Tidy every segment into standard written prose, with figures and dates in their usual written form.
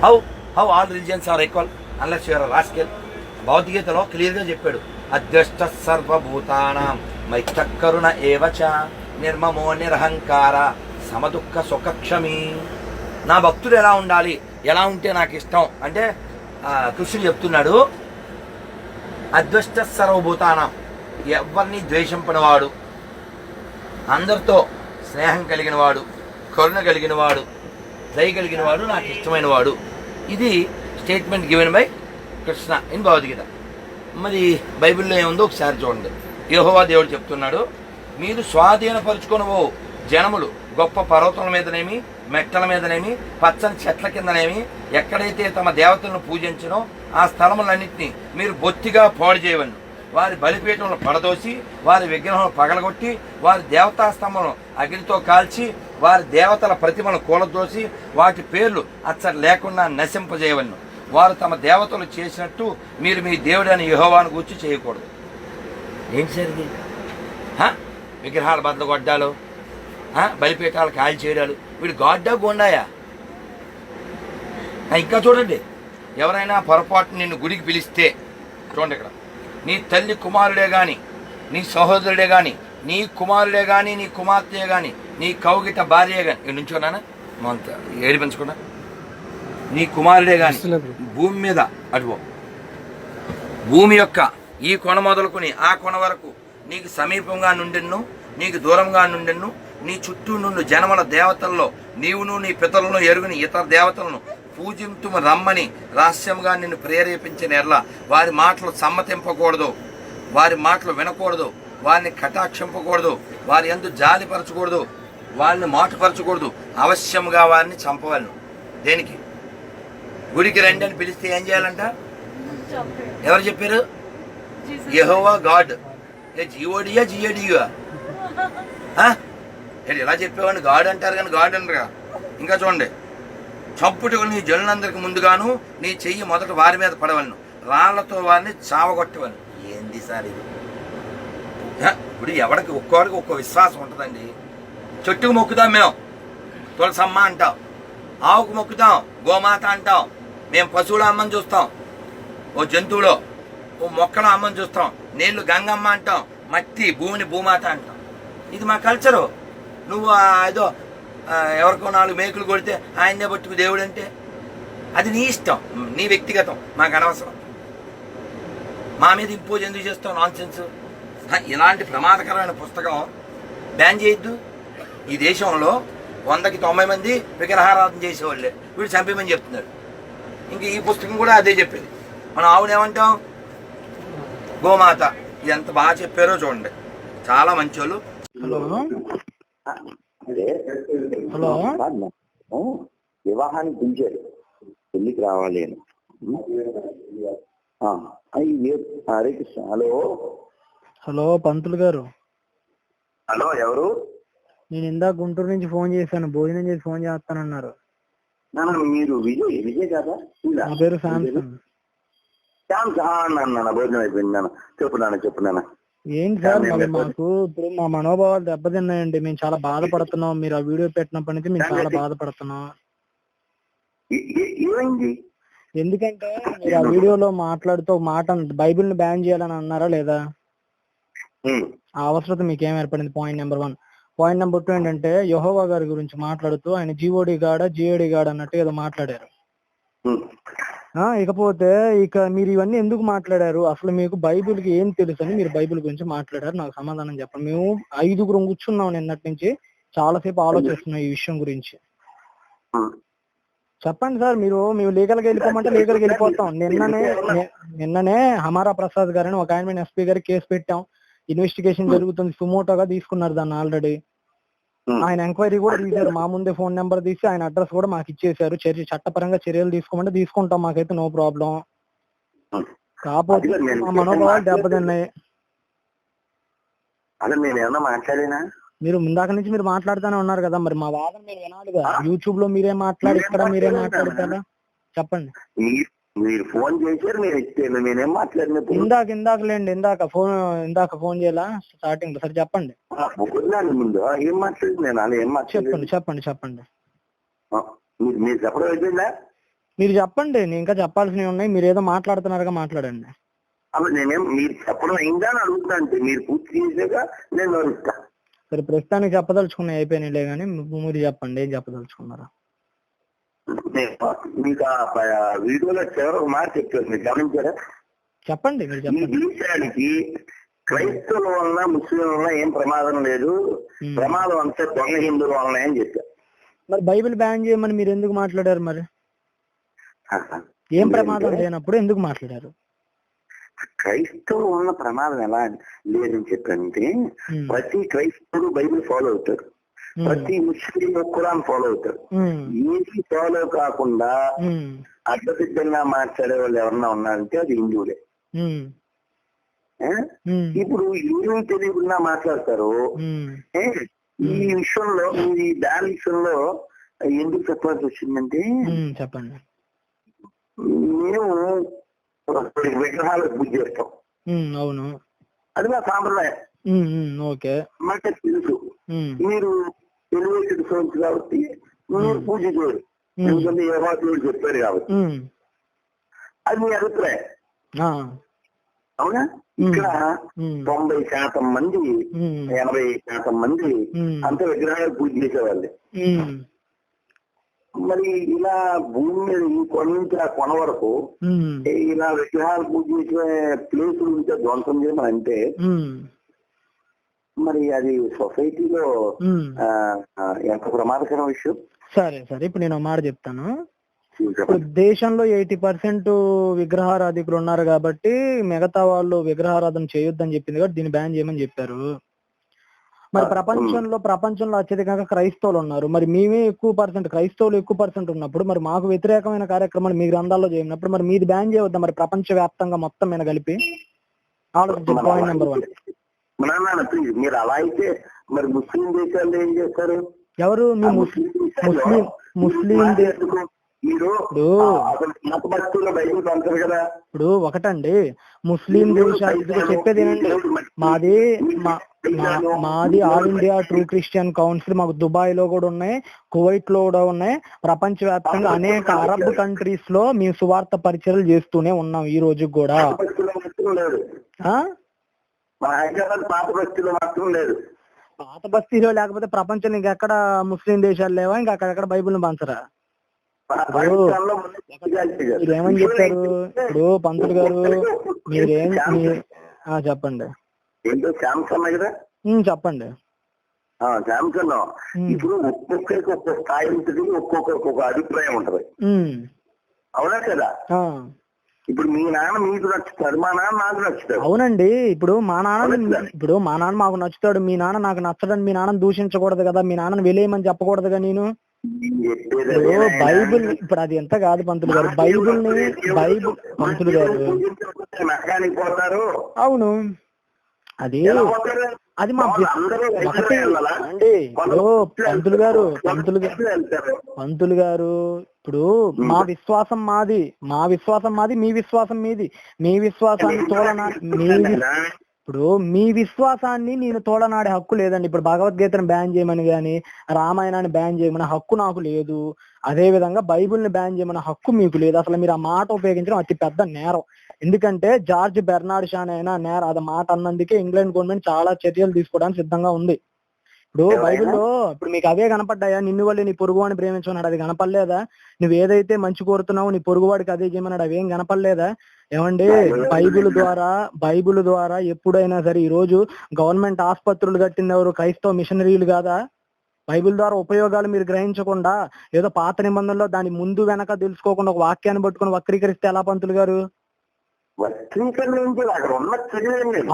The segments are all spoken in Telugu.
How how all religions are equal unless your rascal. భౌతికతలో క్లియర్గా చెప్పాడు, అద్వేష్ట సర్వభూతానాం మైత్తకరుణ ఏవచ నిర్మమో నిరహంకార సమదుఃఖ సుఖక్షమి. నా భక్తుడు ఎలా ఉండాలి, ఎలా ఉంటే నాకు ఇష్టం అంటే కృష్ణుడు చెప్తున్నాడు, అద్వేష్ట సర్వభూతానం, ఎవరిని ద్వేషింపనివాడు, అందరితో స్నేహం కలిగిన వాడు, కరుణ కలిగిన వాడు, దయ కలిగిన వాడు నాకు ఇష్టమైన వాడు. ఇది statement given by Krishna in Bhagavad Gita. మరి బైబిల్లో ఏముందో ఒకసారి చూడండి. యెహోవా దేవుడు చెప్తున్నాడు, మీరు స్వాధీనపరుచుకొనవో జనములు గొప్ప పర్వతాల మీదనేమి, మెట్టల మీదనేమి, పచ్చని చెట్ల కిందనేమి, ఎక్కడైతే తమ దేవతలను పూజించినో ఆ స్థలములన్నింటినీ మీరు బొత్తిగా పాడు చేయవలను. వారి బలిపీఠంలో పడదోసి, వారి విగ్రహం పగలగొట్టి, వారి దేవతా స్తంభం అగ్నితో కాల్చి, వారి దేవతల ప్రతిమను కూలదోసి, వాటి పేర్లు అచ్చట లేకుండా నశింపజేయవలను. వారు తమ దేవతలు చేసినట్టు మీరు మీ దేవుడైన యెహోవాను గూర్చి చేయకూడదు. ఏంటి సార్ ఇది? విగ్రహాల బద్దలు గొడ్డాలు, బలిపీఠాలు కాల్ చేయడాలు, వీడు గాడ్డా గోండాయా? ఇంకా చూడండి, ఎవరైనా పొరపాటు నిన్ను గుడికి పిలిస్తే చూడండి, ఇక్కడ నీ తల్లి కుమారుడే కానీ, నీ సహోదరుడే కానీ, నీ కుమారుడే కానీ, నీ కుమార్తె కానీ, నీ కౌగిట భార్య కానీ, ఇక్కడ నుంచున్నానా మంత ఏడిపించకుండా, నీ కుమారుడే కానీ భూమి మీద అటువో భూమి యొక్క ఈ కొన మొదలుకొని ఆ కొన వరకు నీకు సమీపంగా నుండెన్ను, నీకు దూరంగా నుండెన్ను, నీ చుట్టూ నుండి జనముల దేవతల్లో నీవును నీ పితరులను ఎరుగుని ఇతర దేవతలను పూజింతుము రమ్మని రహస్యంగా నిన్ను ప్రేరేపించిన ఎర్ల వారి మాటలు సమ్మతింపకూడదు, వారి మాటలు వినకూడదు, వారిని కటాక్షింపకూడదు, వారి యందు జాలిపరచకూడదు, వారిని మాటుపరచకూడదు, అవశ్యంగా వారిని చంపవలను. దేనికి? గుడికి రండి అని పిలిస్తే ఏం చేయాలంట? ఎవరు చెప్పారు? యెహోవా గాడ్. జిఓడియా జిఏడియా? ఇలా చెప్పేవాడిని గాడ్ అంటారు కానీ గాడ్ అంటారు. ఇంకా చూడండి, చంపుటకు నీ జనులందరికి ముందుగాను నీ చెయ్యి మొదట వారి మీద పడవలను, రాళ్లతో వారిని చావగొట్టవలను. ఏంది సార్ ఇది? ఇప్పుడు ఎవరికి ఒక్కోడికి ఒక్కో విశ్వాసం ఉంటుందండి. చెట్టుకు మొక్కుతాం మేము, తులసమ్మ అంటాం, ఆవుకు మొక్కుతాం, గోమాత అంటాం, మేము పశువుల అమ్మని చూస్తాం, ఓ జంతువులో ఓ మొక్కల అమ్మని చూస్తాం, నీళ్లు గంగమ్మ అంటాం, మట్టి భూమిని భూమాత అంటాం. ఇది మా కల్చరు. నువ్వు ఏదో ఎవరికో 4 మేకులు కొడితే ఆయన్నే పట్టుకు దేవుడు అంటే అది నీ ఇష్టం, నీ వ్యక్తిగతం, మాకు అనవసరం. మా మీద ఇంపోజ్ ఎందుకు చేస్తావు? Non sense. ఇలాంటి ప్రమాదకరమైన పుస్తకం బ్యాన్ చేయొద్దు. ఈ దేశంలో 100కి 90 మంది విగ్రహారాధన చేసేవాళ్ళే, వీడు చంపేమని చెప్తున్నారు. ఇంక ఈ పుస్తకం కూడా అదే చెప్పేది. మనం ఆవునేమంటాం? గోమాత. ఎంత బాగా చెప్పారో చూడండి, చాలా మంచోళ్ళు. హలో హలో, వివాహానికి పిలిచారు, పెళ్లికి రావాలి అని. హరే కృష్ణ. హలో హలో పంతులు గారు. హలో, ఎవరు? నేను ఇందాక గుంటూరు నుంచి ఫోన్ చేశాను, భోజనం చేసి ఫోన్ చేస్తానన్నారు. మీరు విజయ్ విజయ్ కదా? నా పేరు శాంసంగ్. భోజనం అయిపోయింది నాన్న. చెప్పు నాన్న. ఏంటి సార్ మరి మాకు ఇప్పుడు మా మనోభావాలు దెబ్బతిన్నాయండి. మేము చాలా బాధపడుతున్నాం. మీరు ఆ వీడియో పెట్టినప్పటి నుంచి మేము చాలా బాధపడుతున్నాం. ఎందుకంటే మీరు ఆ వీడియోలో మాట్లాడుతూ ఒక మాట, బైబిల్ ని బ్యాన్ చేయాలని అన్నారా లేదా? ఆ అవసరత మీకేం ఏర్పడింది? Point number 1. పాయింట్ నెంబర్ 2 ఏంటంటే, యెహోవా గారి గురించి మాట్లాడుతూ ఆయన జిఓడి గాడ్ అన్నట్టు ఏదో మాట్లాడారు. ఇకపోతే ఇక మీరు ఇవన్నీ ఎందుకు మాట్లాడారు? అసలు మీకు బైబిల్ కి ఏం తెలుసు అని మీరు బైబిల్ గురించి మాట్లాడారు? నాకు సమాధానం చెప్పండి. మేము 5గురం కూర్చున్నాం నిన్నటి నుంచి, చాలాసేపు ఆలోచిస్తున్నాం ఈ విషయం గురించి. చెప్పండి సార్. మేము లీగల్గా వెళ్ళిపోమంటే లీగల్గా వెళ్ళిపోతాం. నిన్ననే హమారా ప్రసాద్ గారని ఒక ఆయన మీద ఎస్పీ గారికి కేసు పెట్టాం. ఇన్వెస్టిగేషన్ జరుగుతుంది, సుమోటోగా తీసుకున్నారు దాన్ని ఆల్రెడీ. ఆయన ఎంక్వైరీ కూడా తీశారు. మా ముందే ఫోన్ నెంబర్ తీసి ఆయన అడ్రస్ కూడా మాకు ఇచ్చేసారు. చట్టపరంగా చర్యలు తీసుకోమంటే తీసుకుంటాం, మాకైతే నో ప్రాబ్లం. కాకపోతే మా మనోభావాలు దెబ్బతిన్నాయి. మీరు ఇందాక నుంచి మీరు మాట్లాడుతూనే ఉన్నారు కదా, మరి మా వాదన మీరు వినాలిగా. యూట్యూబ్ లో మీరే మాట్లాడి, ఇక్కడ మీరే మాట్లాడతారా? చెప్పండి. మీరు ఫోన్ చేశారు, మీరు ఇచ్చారు, నేనేం మాట్లాడిన ఇందాక ఫోన్ చేయాలా స్టార్టింగ్ లో? సరే చెప్పండి. ముందు ఏం మాట్లాడింది? నేను ఏం చెప్పండి. మీరు చెప్పడం అయిపోయిందా? మీరు చెప్పండి, నేను ఇంకా చెప్పాల్సినవి ఉన్నాయి. మీరు ఏదో మాట్లాడుతున్నారుగా, మాట్లాడండి. అప్పుడు నేనేం మీరు చెప్పడం అయిందా అని అడుగుతా, అంటే మీరు పూర్తి చేసాక నేను అడుగుతా. సరే, ప్రస్తుతానికి చెప్పదలుచుకున్నాయి అయిపోయినాయిలే, కానీ మీరు చెప్పండి ఏం చెప్పదలుచుకున్నారా. మీకు ఆ వీడియోలో చివరి ఒక మాట చెప్పారు, మీరు గమనించారా? చెప్పండి, మీరు ఈ చెప్పండి. దేశానికి క్రైస్తవుల వలన ముస్లింల వలన ఏం ప్రమాదం లేదు, ప్రమాదం అంతా దొంగ హిందువుల వలన అని చెప్పారు. మరి బైబిల్ బ్యాన్ చేయమని మీరు ఎందుకు మాట్లాడారు? మరి ఏం ప్రమాదం లేనప్పుడు ఎందుకు మాట్లాడారు? క్రైస్తవులు ఉన్న ప్రమాదం ఎలా లేదని చెప్పంటే, ప్రతి క్రైస్తవుడు బైబిల్ ఫాలో అవుతారు, ప్రతి ముస్లిం ఖురాన్ ఫాలో అవుతారు. ఏది ఫాలో కాకుండా అడ్డదిడ్డంగా మాట్లాడే వాళ్ళు ఎవరన్నా ఉన్నారంటే అది హిందువులే. ఇప్పుడు ఏమీ తెలియకుండా మాట్లాడతారు. ఈ విషయంలో ఈ దాని విషయంలో ఎందుకు చెప్పాల్సి వచ్చిందంటే, చెప్పండి. మేము విగ్రహాలకు పూజ చేస్తాం. అవును, అది మా సాంప్రదాయం. ఓకే, మాకు తెలుసు. మీరు ఎలివేటెడ్ సోన్స్ కాబట్టి మీరు పూజ చేయరు, ఎందుకంటే ఏమాత్రుడు చెప్పారు కాబట్టి. అది మీ అభిప్రాయం, అవునా? ఇక్కడ 90% మంది 80% మంది అంత విగ్రహాలకు పూజ చేసేవాళ్ళు. మరి ఇలా భూమి మీద ఈ కొన నుంచి ఆ కొన వరకు ఇలా విగ్రహాలు పూజ చేసే ప్లేసులు ఉంటే ధ్వంసం చేయమని అంటే, మరి అది సొసైటీలో ఎంత ప్రమాదకర విషయం. సరే సరే, ఇప్పుడు నేను మాట చెప్తాను. ఇప్పుడు దేశంలో 80% విగ్రహారాధికులు ఉన్నారు కాబట్టి మిగతా వాళ్ళు విగ్రహారాధన చేయొద్దని చెప్పింది కాబట్టి దీన్ని బ్యాన్ చేయమని చెప్పారు. మరి ప్రపంచంలో అత్యధికంగా క్రైస్తవులు ఉన్నారు. మరి మేమే ఎక్కువ పర్సెంట్, క్రైస్తవులు ఎక్కువ పర్సెంట్ ఉన్నప్పుడు మరి మాకు వ్యతిరేకమైన కార్యక్రమాలు మీ గ్రంథాల్లో చేయనప్పుడు మరి మీది బ్యాన్ చేయవద్దా? మరి ప్రపంచ వ్యాప్తంగా మొత్తం మీద కలిపి ఆలోచించండి. Point number 1. మీరు అలా అయితే మరి ముస్లిం దేశాల్లో ఏం చేస్తారు? ఎవరు? మీ ముస్లిం ఇప్పుడు ఒకటండి, ముస్లిం దేశాలు చెప్పేది ఏంటంటే, మాది all India true Christian council, మాకు దుబాయ్ లో కూడా ఉన్నాయి, కువైట్ లో కూడా ఉన్నాయి, ప్రపంచ వ్యాప్తంగా అనేక అరబ్ కంట్రీస్ లో మేము సువార్త పరిచయాలు చేస్తూనే ఉన్నాం ఈ రోజు కూడా. పాత బస్తీలో లేకపోతే ప్రపంచం ఇంకెక్కడ ముస్లిం దేశాలు లేవా? ఇంకా అక్కడెక్కడ బైబిల్ పంచరా? మీరేమని చెప్పారు ఇప్పుడు పంతులు గారు? చెప్పండి చెప్పండి. శాంసంగ్ ఇప్పుడు ఒక్కొక్కరికి ఒక్కొక్క స్థాయి ఉంటుంది, ఒక్కొక్కరికి ఒక అభిప్రాయం ఉంటది, అవునా కదా? ఇప్పుడు మీ నాన్న మీకు నచ్చుతాడు, మా నాన్న నాకు నచ్చుతాడు. అవునండి, ఇప్పుడు మా నాన్న మాకు నచ్చుతాడు, మీ నాన్న నాకు నచ్చడని మీ నాన్న దూషించకూడదు కదా, మీ నాన్నని వెలేయమని చెప్పకూడదుగా నేను. బైబిల్ ఇప్పుడు అది ఎంత కాదు పంతులు గారు, బైబిల్ పంతులు గారు. అవును, అది మా ఒకటి అండి. పంతులు గారు ఇప్పుడు మా విశ్వాసం మాది, మీ విశ్వాసం మీది. మీ విశ్వాసాన్ని ఇప్పుడు మీ విశ్వాసాన్ని నేను తోడనాడే హక్కు లేదండి. ఇప్పుడు భగవద్గీతను బ్యాన్ చేయమని గాని, రామాయణాన్ని బ్యాన్ చేయమని హక్కు నాకు లేదు. అదే విధంగా బైబిల్ని బ్యాన్ చేయమని హక్కు మీకు లేదు. అసలు మీరు ఆ మాట ఉపయోగించడం అతి పెద్ద నేరం. ఎందుకంటే జార్జ్ బెర్నార్డ్ షా అయినా నేరం అది మాట అన్నందుకే ఇంగ్లాండ్ గవర్నమెంట్ చాలా చర్యలు తీసుకోవడానికి సిద్ధంగా ఉంది. ఇప్పుడు బైబిల్లో ఇప్పుడు మీకు అవే కనపడ్డాయా? నిన్ను వల్లే నీ పొరుగువాడిని ప్రేమించమన్నాడు, అది కనపడలేదా? నువ్వు ఏదైతే మంచి కోరుతున్నావు నీ పొరుగువాడికి అదే చేయమన్నాడు, అవేం కనపడలేదా? ఏమండి, బైబిల్ ద్వారా ఎప్పుడైనా సరే ఈ రోజు గవర్నమెంట్ ఆసుపత్రులు కట్టింది ఎవరు? క్రైస్తవ మిషనరీలు కాదా? బైబిల్ ద్వారా ఉపయోగాలు మీరు గ్రహించకుండా ఏదో పాత నిబంధనలో దాని ముందు వెనక తెలుసుకోకుండా ఒక వాక్యాన్ని పట్టుకుని వక్రీకరిస్తే ఎలా పంతులు గారు?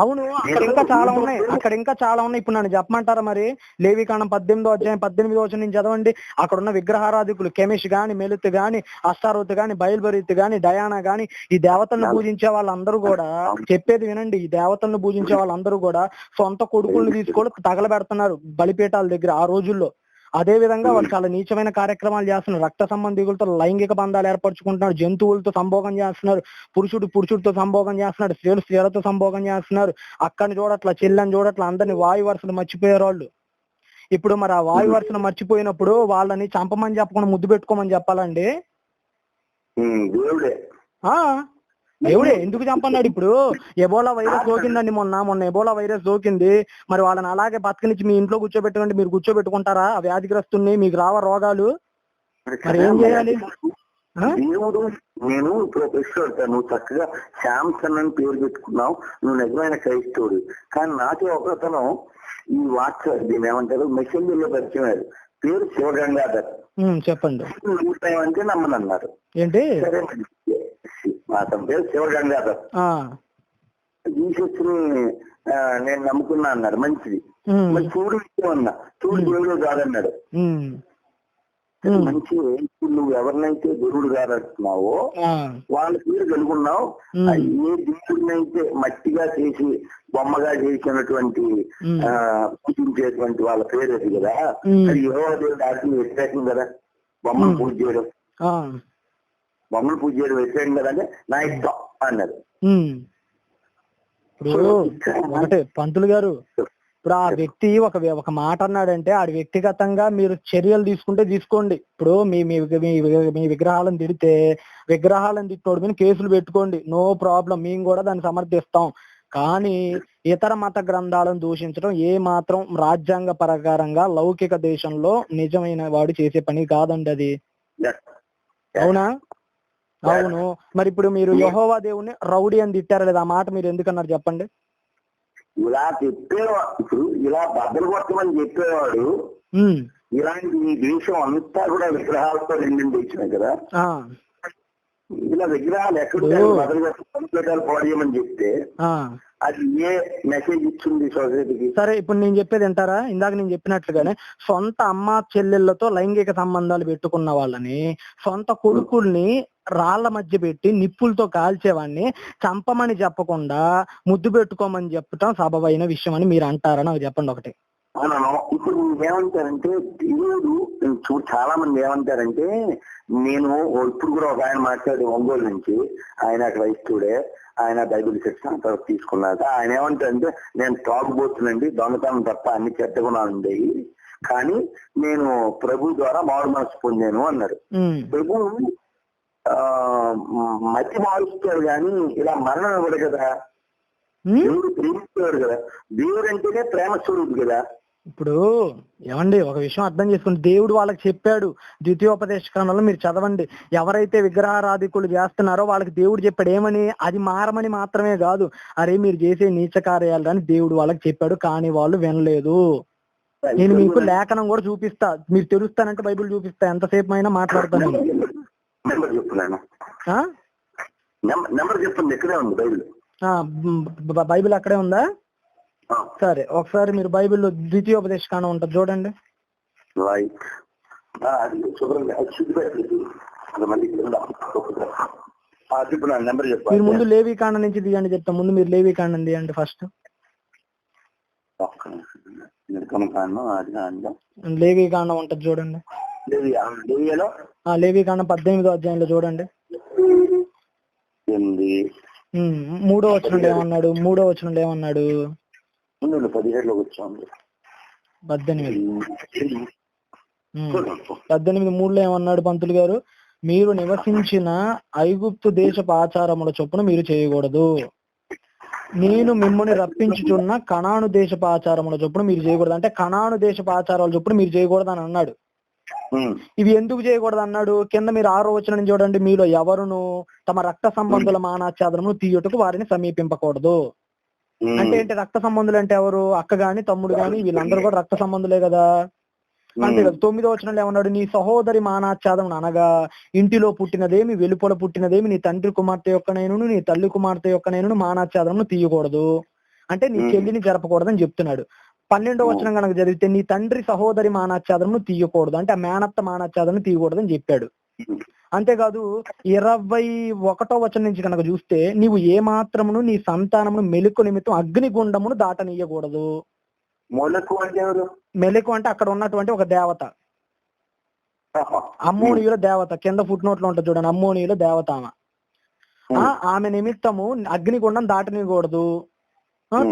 అవును, అక్కడ ఇంకా చాలా ఉన్నాయి. ఇప్పుడు నన్ను చెప్పమంటారా? మరి లేవికాండం 18వ అధ్యాయం 18వ వచనం నుంచి చదవండి. అక్కడ ఉన్న విగ్రహారాధికులు కెమిష్ గాని, మెలుత్ గాని, అష్టారోత్ గాని, బయల్బరీత్ గాని, డయానా గాని, ఈ దేవతలను పూజించే వాళ్ళందరూ కూడా, చెప్పేది వినండి, ఈ దేవతలను పూజించే వాళ్ళందరూ కూడా సొంత కొడుకులను తీసుకొని తగలబెడుతున్నారు బలిపీఠాల దగ్గర ఆ రోజుల్లో. అదే విధంగా వాళ్ళు చాలా నీచమైన కార్యక్రమాలు చేస్తున్నారు. రక్త సంబంధికులతో లైంగిక బంధాలు ఏర్పరచుకుంటున్నారు, జంతువులతో సంభోగం చేస్తున్నారు, పురుషుడితో సంభోగం చేస్తున్నారు, స్త్రీలతో సంభోగం చేస్తున్నారు. అక్కని చూడట్లా, చెల్లెని చూడట్లా, అందరినీ వాయు వరుసలు మర్చిపోయారు వాళ్ళు. ఇప్పుడు మరి ఆ వాయు వరుసను మర్చిపోయినప్పుడు వాళ్ళని చంపమని చెప్పకుండా ముద్దు పెట్టుకోమని చెప్పాలండి? దేవుడే దేవుడే ఎందుకు చంపన్నాడు? ఇప్పుడు ఎబోలా వైరస్ సోకిందండి, మొన్న ఎబోలా వైరస్ సోకింది. మరి వాళ్ళని అలాగే బతకనిచ్చి మీ ఇంట్లో కూర్చోబెట్టుకుంటే మీరు కూర్చోబెట్టుకుంటారా? ఆ వ్యాధిగ్రస్తుని, మీకు రావ రోగాలు? మరి ఏం చేయాలి? దేవుడు, నేను ఇప్పుడు ప్రశ్న, నువ్వు చక్కగా శాంసన్ అని పేరు పెట్టుకున్నావు, నువ్వు నిజమైన క్రైస్తవుడు. కానీ నాకే ఒకతను ఈ వాట్సాప్ దీన్ని ఏమంటారు మెసెంజర్ లో పరిచయం, పేరు శివగంగాధర్. చెప్పండి. అంటే నమ్మనన్నారు. ఏంటి? సరే, అతని పేరు శివగంగాధర్. జీసస్ ని నేను నమ్ముకున్నా అన్నాడు. మంచిది. మరి చూడు అన్నా, చూడు దేవుడు కాదన్నాడు. మంచి, ఇప్పుడు నువ్వు ఎవరినైతే దేవుడు కాదంటున్నావో వాళ్ళ పేరు కలుగున్నావు. ఏ దేవుడినైతే మట్టిగా చేసి బొమ్మగా చేసినటువంటి పూజించేటువంటి వాళ్ళ పేరు అది కదా, అది యెహోవా దేవుడు ఆజ్ఞ వ్యతిరేకం కదా. బొమ్మను పూజ చేయడం, బొమ్మను పూజ చేయడం వ్యతిరేకం కదా అంటే నా ఇష్టం అన్నారు. ఇప్పుడు ఒకటే పంతులు గారు, ఇప్పుడు ఆ వ్యక్తి ఒక మాట అన్నాడంటే ఆడి వ్యక్తిగతంగా మీరు చర్యలు తీసుకుంటే తీసుకోండి. ఇప్పుడు మీ విగ్రహాలను తిడితే విగ్రహాలను తిట్టోడు మీద కేసులు పెట్టుకోండి, నో ప్రాబ్లం, మేము కూడా దాన్ని సమర్థిస్తాం. కానీ ఇతర మత గ్రంథాలను దూషించడం ఏ మాత్రం రాజ్యాంగ ప్రకారంగా లౌకిక దేశంలో నిజమైన వాడు చేసే పని కాదండి అది. అవునా? అవును. మరి ఇప్పుడు మీరు యెహోవా దేవుని రౌడీ అని తిట్టారా లేదా? ఆ మాట మీరు ఎందుకన్నారు చెప్పండి? ఇలా చెప్పేవాడు, ఇప్పుడు ఇలా బద్దలు కొట్టమని చెప్పేవాడు, ఇలాంటి ఈ దేశం అంతా కూడా విగ్రహాలతో నిండి వచ్చినాయి కదా. ఇలా విగ్రహాలు ఎక్కడ బద్దలు కొట్టాలి పోడేయమని చెప్తే అది ఏ మెసేజ్ ఇచ్చింది సొసైటీకి? సరే, ఇప్పుడు నేను చెప్పేది వింటారా? ఇందాక నేను చెప్పినట్లుగానే సొంత అమ్మ చెల్లెళ్ళతో లైంగిక సంబంధాలు పెట్టుకున్న వాళ్ళని, సొంత కొడుకుల్ని రాళ్ల మధ్య పెట్టి నిప్పులతో కాల్చేవాడిని చంపమని చెప్పకుండా ముద్దు పెట్టుకోమని చెప్పటం సబబైన విషయం అని మీరు అంటారా? నాకు చెప్పండి ఒకటి. ఇప్పుడు ఏమంటారంటే దేవుడు, చాలా మంది ఏమంటారంటే, నేను ఇప్పుడు కూడా ఒక ఆయన మాట్లాడి ఒంగోలు నుంచి, ఆయన క్రైస్తవుడే, ఆయన బైబిల్ సెక్షన్ తర్వాత తీసుకున్నాక ఆయన ఏమంటారంటే, నేను తాగుబోతునండి, దొంగతనం తప్ప అన్ని చెడ్డ గుణాలు ఉండేవి, కానీ నేను ప్రభు ద్వారా మారు మనసు పొందాను అన్నారు. ప్రభు మతి మారుస్తాడు కానీ ఇలా మరణం ఇవ్వడు కదా. దేవుడు ప్రేమిస్తాడు కదా, దేవుడు అంటేనే ప్రేమ స్వరూపు కదా. ఇప్పుడు ఏమండి, ఒక విషయం అర్థం చేసుకోండి. దేవుడు వాళ్ళకి చెప్పాడు, ద్వితీయోపదేశకాండంలో మీరు చదవండి. ఎవరైతే విగ్రహారాధికులు చేస్తున్నారో వాళ్ళకి దేవుడు చెప్పాడు ఏమని? అది మారమని మాత్రమే కాదు, అరే మీరు చేసే నీచ కార్యాలు అని దేవుడు వాళ్ళకి చెప్పాడు. కానీ వాళ్ళు వినలేదు. నేను మీకు లేఖనం కూడా చూపిస్తా, మీరు తెలుస్తానంటే బైబిల్ చూపిస్తా, ఎంతసేపు అయినా మాట్లాడతాను. బైబిల్ అక్కడే ఉందా? సరే, ఒకసారి మీరు బైబిల్లో ద్వితీయోపదేశకాండం ఉంటుంది చూడండి. మీరు ముందు లేవీకాండం నుంచి తీయండి చెప్తా. ముందు మీరు లేవీకాండం తీయండి ఫస్ట్. లేవీకాండం ఉంటుంది చూడండి. లేవీకాండం 18వ అధ్యాయంలో చూడండి. 3వ వచనంలో ఏమన్నాడు? 3వ వచనంలో ఏమన్నాడు? 18:3లో ఏమన్నాడు పంతులు గారు? మీరు నివసించిన ఐగుప్తు దేశపు ఆచారముల చొప్పున మీరు చేయకూడదు, నేను మిమ్మల్ని రప్పించుచున్న కనాను దేశపు ఆచారముల చొప్పున మీరు చేయకూడదు. అంటే కనాను దేశపు ఆచారాల చొప్పున మీరు చేయకూడదు అని అన్నాడు. ఇవి ఎందుకు చేయకూడదు అన్నాడు? కింద మీరు 6వ వచనం చూడండి. మీలో ఎవరును తమ రక్త సంబంధుల మానాచారమును తీయుటకు వారిని సమీపింపకూడదు. అంటే ఏంటి? రక్త సంబంధులు అంటే ఎవరు? అక్క గాని తమ్ముడు గాని వీళ్ళందరూ కూడా రక్త సంబంధులే కదా. అంతే కదా. 9వ వచనంలో ఏమన్నాడు? నీ సహోదరి మానాఛాదం అనగా ఇంటిలో పుట్టినదేమి, వెలుపల పుట్టినదేమి, నీ తండ్రి కుమార్తె యొక్కనైనను నీ తల్లి కుమార్తె యొక్కనైనను మానాఛాదమును తీయకూడదు. అంటే నీ చెల్లిని జరపకూడదని చెప్తున్నాడు. 12వ వచనం కనుక చదివితే నీ తండ్రి సహోదరి మానాఛాదమును తీయకూడదు, అంటే ఆ మేనత్త మానాఛాదమును తీయకూడదని చెప్పాడు. అంతేకాదు 21వ వచనం నుంచి కనుక చూస్తే, నీవు ఏ మాత్రమును నీ సంతానమును మెలుకు నిమిత్తం అగ్నిగుండమును దాటనీయకూడదు. మెలకు అంటే అక్కడ ఉన్నటువంటి ఒక దేవత, అమ్మోనీయుల దేవత. కింద ఫుట్ నోట్ లో ఉంటుంది చూడండి, అమ్మోనీయుల దేవత ఆమె నిమిత్తము అగ్నిగుండం దాటనీయకూడదు.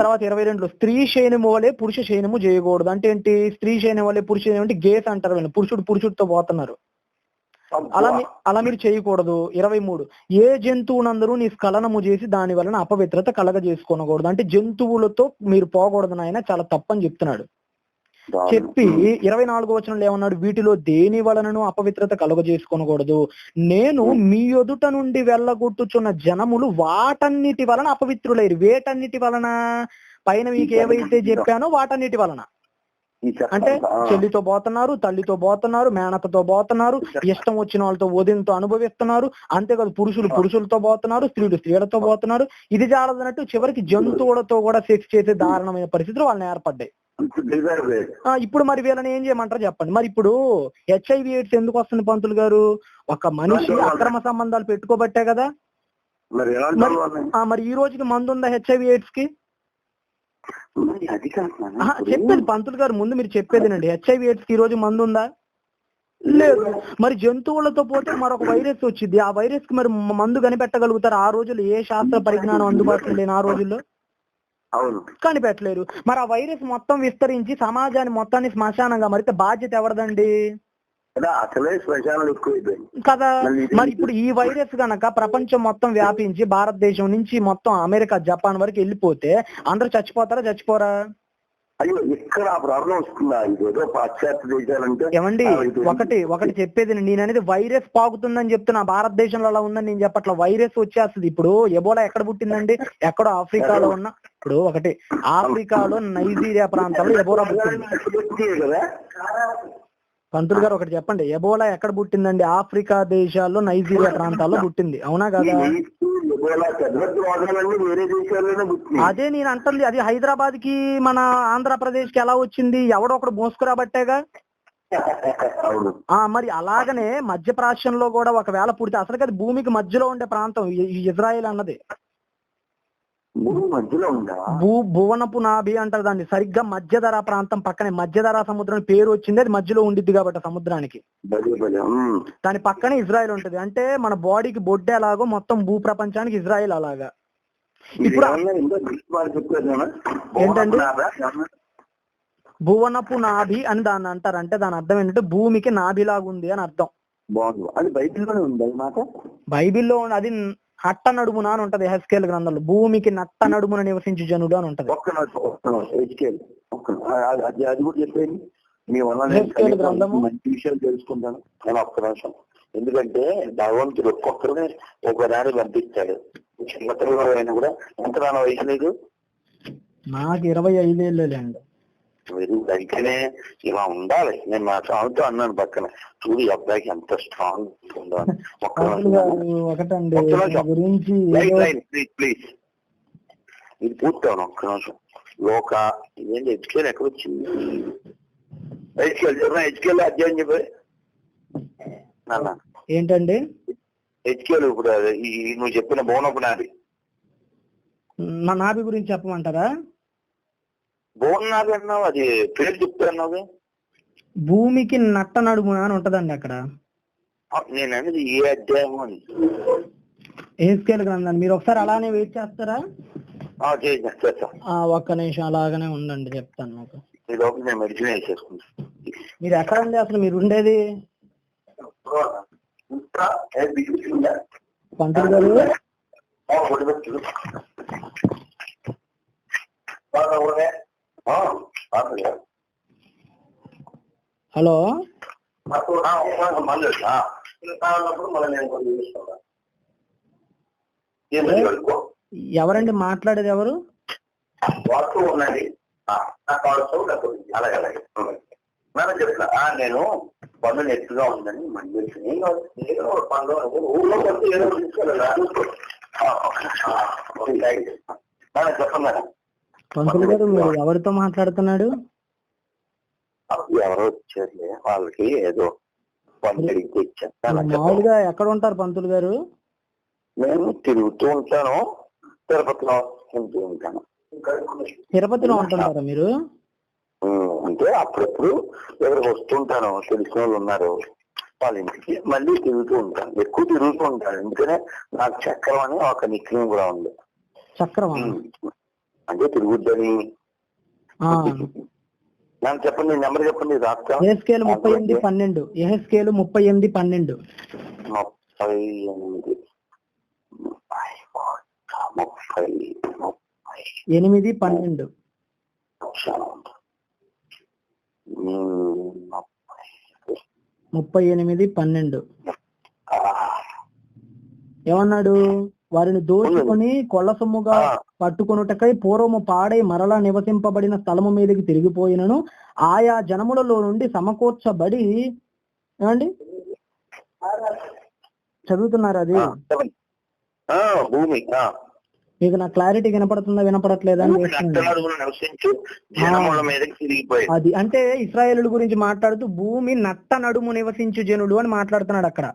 తర్వాత 22లో స్త్రీ శయనము వలె పురుష శయనము చేయకూడదు. అంటే ఏంటి? స్త్రీ శయనం వలె పురుష శయనం అంటే గేస్ అంటారు. పురుషుడితో పోతున్నారు. అలా మీరు చేయకూడదు. 23 ఏ జంతువునందరూ నీ స్ఖలనము చేసి దాని వలన అపవిత్రత కలగజేసుకోనకూడదు. అంటే జంతువులతో మీరు పోకూడదు నాయన, చాలా తప్పని చెప్తున్నాడు. చెప్పి 24వ వచనంలో ఏమన్నాడు? వీటిలో దేని వలనను అపవిత్రత కలుగజేసుకోనకూడదు. నేను మీ ఎదుట నుండి వెళ్ళగొట్టుచున్న జనములు వాటన్నిటి వలన అపవిత్రులైరు. వేటన్నిటి వలన? పైన మీకు ఏవైతే చెప్పానో వాటన్నిటి వలన. అంటే చెల్లితో పోతున్నారు, తల్లితో పోతున్నారు, మేనతతో పోతున్నారు, ఇష్టం వచ్చిన వాళ్ళతో వదినతో అనుభవిస్తున్నారు. అంతేకాదు పురుషులు పురుషులతో పోతున్నారు, స్త్రీలు స్త్రీలతో పోతున్నారు. ఇది జాలదన్నట్టు చివరికి జంతువులతో కూడా సెక్స్ చేసే దారుణమైన పరిస్థితులు వాళ్ళని ఏర్పడ్డాయి. ఇప్పుడు మరి వీళ్ళని ఏం చేయమంటారు చెప్పండి. మరి ఇప్పుడు HIV AIDS ఎందుకు వస్తుంది పంతులు గారు? ఒక మనిషి అక్రమ సంబంధాలు పెట్టుకోబట్టే కదా. మరి ఈ రోజుకి మందు ఉందా HIV AIDS కి? చెప్పేది పంతులు గారు, ముందు మీరు చెప్పేదేనండి. HIV AIDS కి ఈ రోజు మందు ఉందా? లేదు. మరి జంతువులతో పోతే మరొక వైరస్ వచ్చింది. ఆ వైరస్ కి మరి మందు కనిపెట్టగలుగుతారు? ఆ రోజుల్లో ఏ శాస్త్ర పరిజ్ఞానం అందుబాటులో లేని ఆ రోజుల్లో కనిపెట్టలేరు. మరి ఆ వైరస్ మొత్తం విస్తరించి సమాజాన్ని మొత్తాన్ని శ్మశానంగా మరితే బాధ్యత ఎవరిదండి కదా? మరి ఇప్పుడు ఈ వైరస్ గనక ప్రపంచం మొత్తం వ్యాపించి భారతదేశం నుంచి మొత్తం అమెరికా, జపాన్ వరకు వెళ్ళిపోతే అందరూ చచ్చిపోతారా? చచ్చిపోరా? ఇక్కడ ప్రాబ్లం వస్తుందా? ఏమండి, ఒకటి చెప్పేది నేను అనేది వైరస్ పాకుతుందని చెప్తున్నా. భారతదేశంలో అలా ఉందని నేను చెప్పట్లా. వైరస్ వచ్చేస్తుంది. ఇప్పుడు ఎబోలా ఎక్కడ పుట్టిందండి? ఎక్కడో ఆఫ్రికాలో ఉన్న, ఇప్పుడు ఒకటి ఆఫ్రికాలో నైజీరియా ప్రాంతంలో ఎబోలా పుట్టింది. పంతులు గారు ఒకటి చెప్పండి, ఎబోలా ఎక్కడ పుట్టిందండి? ఆఫ్రికా దేశాల్లో నైజీరియా ప్రాంతాల్లో పుట్టింది. అవునా కదా? అదే నేను అంటుంది. అది హైదరాబాద్ కి మన ఆంధ్రప్రదేశ్ కి ఎలా వచ్చింది? ఎవడో ఒకడు మోసుకురాబట్టేగా. మరి అలాగనే మధ్యప్రాచ్యంలో కూడా ఒకవేళ పుడితే అసలు అది భూమికి మధ్యలో ఉండే ప్రాంతం ఇజ్రాయెల్ అన్నది. భువనపు నాభి అంటారు దాన్ని. సరిగ్గా మధ్యధరా ప్రాంతం పక్కనే మధ్యధరా సముద్రం పేరు వచ్చింది. అది మధ్యలో ఉండిద్ది కాబట్టి సముద్రానికి దాని పక్కనే ఇజ్రాయెల్ ఉంటది. అంటే మన బాడీకి బొడ్డు ఎలాగో మొత్తం భూ ప్రపంచానికి ఇజ్రాయెల్ అలాగా. ఇప్పుడు ఏంటండి భువనపు నాభి అని దాన్ని అంటారు. అంటే దాని అర్థం ఏంటంటే భూమికి నాభిలాగా ఉంది అని అర్థం. బైబిల్లో అది నట్ట నడుమున అని ఉంటది. హెస్కేల్ గ్రంథంలో భూమికి నట్ట నడుమున నివసించు జనుడు అని ఉంటది. మంచి విషయాలు తెలుసుకుంటాను నేను ఒక్క నిమిషం. ఎందుకంటే భగవంతుడు ఒక్కొక్కరిని ఒకదారి పంపిస్తాడు. చిన్నపిల్లలు అయినా కూడా ఎంత నాన్న వయసు నీకు? నాకు 25 ఏళ్ళండి. అందుకనే ఇలా ఉండాలి. నేను మా స్వామితో అన్నాను పక్కన, చూడు ఈ అబ్బాయికి ఎంత స్ట్రాంగ్ ఉండాలి. ప్లీజ్ ఇది పూర్తవును ఒక్క నిమిషం. లోక ఇదేంటి హెచ్కేల్ ఎక్కడ వచ్చింది? హెచ్కేల్ అధ్యాయం చెప్పి నాన్న ఏంటండి హెచ్కేల్. ఇప్పుడు నువ్వు చెప్పిన బోనపు నాభి, మా నాభి గురించి చెప్పమంటారా? బోనాభి అన్నావు, అది పేరు చెప్తాన్నావు. భూమికి నట్ట నడుమున అని ఉంటదండి అక్కడ. నేను అనేది ఏ అధ్యాయం అని హెస్కేల్ గ్రంథాన్ని మీరు ఒకసారి అలానే వెయిట్ చేస్తారా? ఒక్క నిమిషం అలాగనే ఉండండి, చెప్తాను. నాకు నేను మెడిసిన్ వేసేసుకుంటాను. మీరు ఎక్కడండి అసలు మీరు ఉండేది? పంతులు గారు హలో, ఎవరండి మాట్లాడేది? ఎవరు? చెప్తున్నా నేను పన్ను ఎక్కువగా ఉందని మంచి చెప్పండి. పంతులు గారు మీరు ఎవరితో మాట్లాడుతున్నాడు? ఎవరో వచ్చారులే, వాళ్ళకి ఏదో మామూలుగా ఎక్కడ ఉంటారు పంతులు గారు? నేను తిరుగుతూ ఉంటాను, తిరుపతిలో ఉంటూ ఉంటాను. తిరుపతిలో ఉంటున్నారా మీరు? అంటే అప్పుడప్పుడు ఎవరికి వస్తుంటాను, తెలిసిన వాళ్ళు ఉన్నారు వాళ్ళ ఇంటికి, మళ్ళీ తిరుగుతూ ఉంటాను. ఎక్కువ తిరుగుతూ ఉంటాను, ఎందుకనే నాకు చక్రం అని ఒక నిక్నేమ్ కూడా ఉంది. చక్రం అంటే తిరుగుద్దని. నాకు చెప్పండి, నెంబర్ చెప్పండి రాస్తా. యెహెజ్కేలు 38:12. యెహెజ్కేలు 38:12. 8:12. 38:12. ఏమన్నాడు? వారిని దోచుకొని కొల్ల సొమ్ముగా పట్టుకొనుటకై పూర్వము పాడై మరలా నివసింపబడిన స్థలము మీదకి తిరిగిపోయినను ఆయా జనములలో నుండి సమకూర్చబడి, ఏమండి చదువుతున్నారు అది? భూమి మీకు నా క్లారిటీ వినపడుతుందా వినపడట్లేదా అని అది అంటే ఇశ్రాయేలు గురించి మాట్లాడుతూ భూమి నట్ట నడుము నివసించు జనులు అని మాట్లాడుతున్నాడు అక్కడ.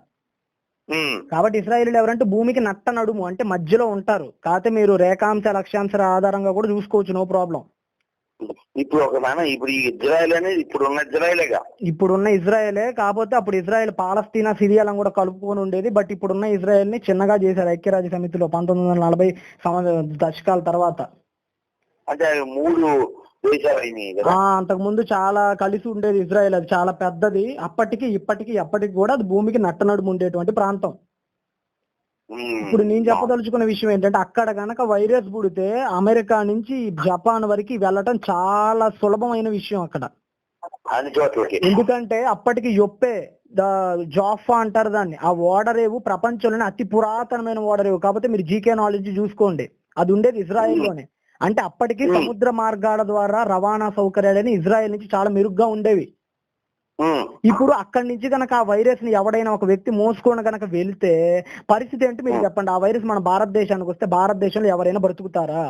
కాబట్టి ఇశ్రాయేలు ఎవరంటే భూమికి నట్ట నడుము అంటే మధ్యలో ఉంటారు. కాకపోతే మీరు రేఖాంశ లక్ష్యాంశాల ఆధారంగా కూడా చూసుకోవచ్చు, నో ప్రాబ్లం. ఇప్పుడు ఇజ్రాయెల్ అనేది ఇప్పుడున్న ఇజ్రాయెలే. కాకపోతే అప్పుడు ఇజ్రాయెల్ పాలస్తీనా సిరియాలను కూడా కలుపుకొని ఉండేది. బట్ ఇప్పుడున్న ఇజ్రాయెల్ ని చిన్నగా చేశారు ఐక్యరాజ్య సమితిలో 1940 దశకాల తర్వాత. అంటే 3 అంతకు ముందు చాలా కలిసి ఉండేది ఇజ్రాయెల్. అది చాలా పెద్దది. అప్పటికి ఎప్పటికి కూడా అది భూమికి నట్టనడుము ఉండేటువంటి ప్రాంతం. ఇప్పుడు నేను చెప్పదలుచుకున్న విషయం ఏంటంటే అక్కడ గనక వైరస్ పుడితే అమెరికా నుంచి జపాన్ వరకు వెళ్ళటం చాలా సులభమైన విషయం అక్కడ. ఎందుకంటే అప్పటికి యొప్పే జాఫా అంటారు దాన్ని. ఆ ఓడరేవు ప్రపంచంలోనే అతి పురాతనమైన ఓడరేవు. కాబట్టి మీరు జీకే నాలెడ్జ్ చూసుకోండి, అది ఉండేది ఇజ్రాయెల్ లోనే. అంటే అప్పటికి సముద్ర మార్గాల ద్వారా రవాణా సౌకర్యాలని ఇజ్రాయెల్ నుంచి చాలా మెరుగ్గా ఉండేవి. ఇప్పుడు అక్కడి నుంచి గనక ఆ వైరస్ ని ఎవడైనా ఒక వ్యక్తి మోసుకొని గనక వెళ్తే పరిస్థితి ఏంటి మీరు చెప్పండి. ఆ వైరస్ మన భారతదేశానికి వస్తే భారతదేశంలో ఎవరైనా బ్రతుకుతారా?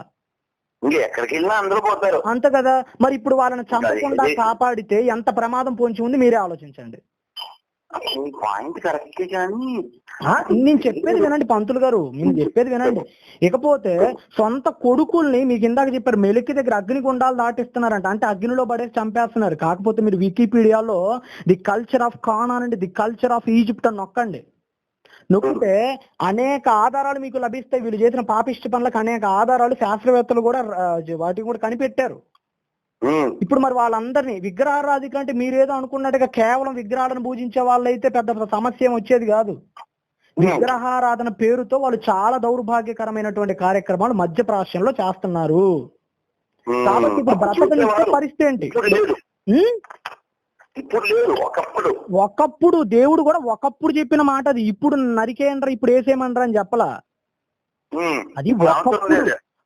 ఎక్కడికి వెళ్ళినా అందరూ పోతారు. అంతే కదా. మరి ఇప్పుడు వాళ్ళని చంపకుండా కాపాడితే ఎంత ప్రమాదం పొంచి ఉంది మీరే ఆలోచించండి. పాయింట్ కరెక్టే కానీ నేను చెప్పేది వినండి పంతులు గారు, నేను చెప్పేది వినండి. ఇకపోతే సొంత కొడుకుల్ని మీకు ఇందాక చెప్పారు మెలికి దగ్గర అగ్నిగుండాలు దాటిస్తున్నారంట, అంటే అగ్నిలో పడేసి చంపేస్తున్నారు. కాకపోతే మీరు వికీపీడియాలో the culture of Canaan and the culture of Egypt అని నొక్కండి. నొక్కితే అనేక ఆధారాలు మీకు లభిస్తాయి. వీళ్ళు చేసిన పాపిష్టి పనులకు అనేక ఆధారాలు శాస్త్రవేత్తలు కూడా వాటిని కూడా కనిపెట్టారు. ఇప్పుడు మరి వాళ్ళందరినీ విగ్రహారాధికులు అంటే మీరేదో అనుకున్నట్టుగా కేవలం విగ్రహాలను పూజించే వాళ్ళైతే పెద్ద సమస్య ఏం వచ్చేది కాదు. విగ్రహారాధన పేరుతో వాళ్ళు చాలా దౌర్భాగ్యకరమైనటువంటి కార్యక్రమాలు మధ్యప్రాచ్యంలో చేస్తున్నారు. కాబట్టి ఇప్పుడు బ్రతకనిచ్చే పరిస్థితి ఏంటి? ఒకప్పుడు దేవుడు కూడా ఒకప్పుడు చెప్పిన మాట అది. ఇప్పుడు నరికేయండ్రా, ఇప్పుడు వేసేయమండ్రా అని చెప్పలా.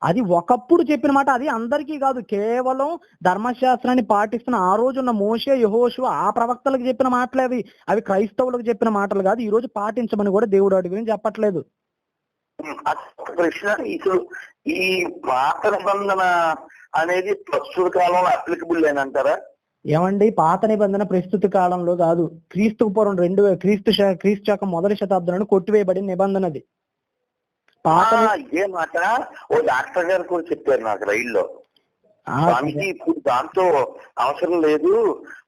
అది ఒకప్పుడు చెప్పిన మాట. అది అందరికీ కాదు, కేవలం ధర్మశాస్త్రాన్ని పాటిస్తున్న ఆ రోజున్న మోషే, యెహోషువ ఆ ప్రవక్తలకు చెప్పిన మాటలే అవి. అవి క్రైస్తవులకు చెప్పిన మాటలు కాదు. ఈ రోజు పాటించమని కూడా దేవుడు అడిగి గురించి చెప్పట్లేదు. ప్రశ్న, ఈ పాత నిబంధన అనేది ప్రస్తుత కాలంలో అప్లికబుల్ లేనంటారా? ఏమండి, పాత నిబంధన ప్రస్తుత కాలంలో కాదు, క్రీస్తు పూర్వం క్రీస్తు శకం మొదటి శతాబ్దంలో కొట్టివేయబడిన నిబంధన అది. ఇదే మాట ఓ డాక్టర్ గారు కూడా చెప్పారు నాకు రైల్లో. దానికి ఇప్పుడు దాంతో అవసరం లేదు,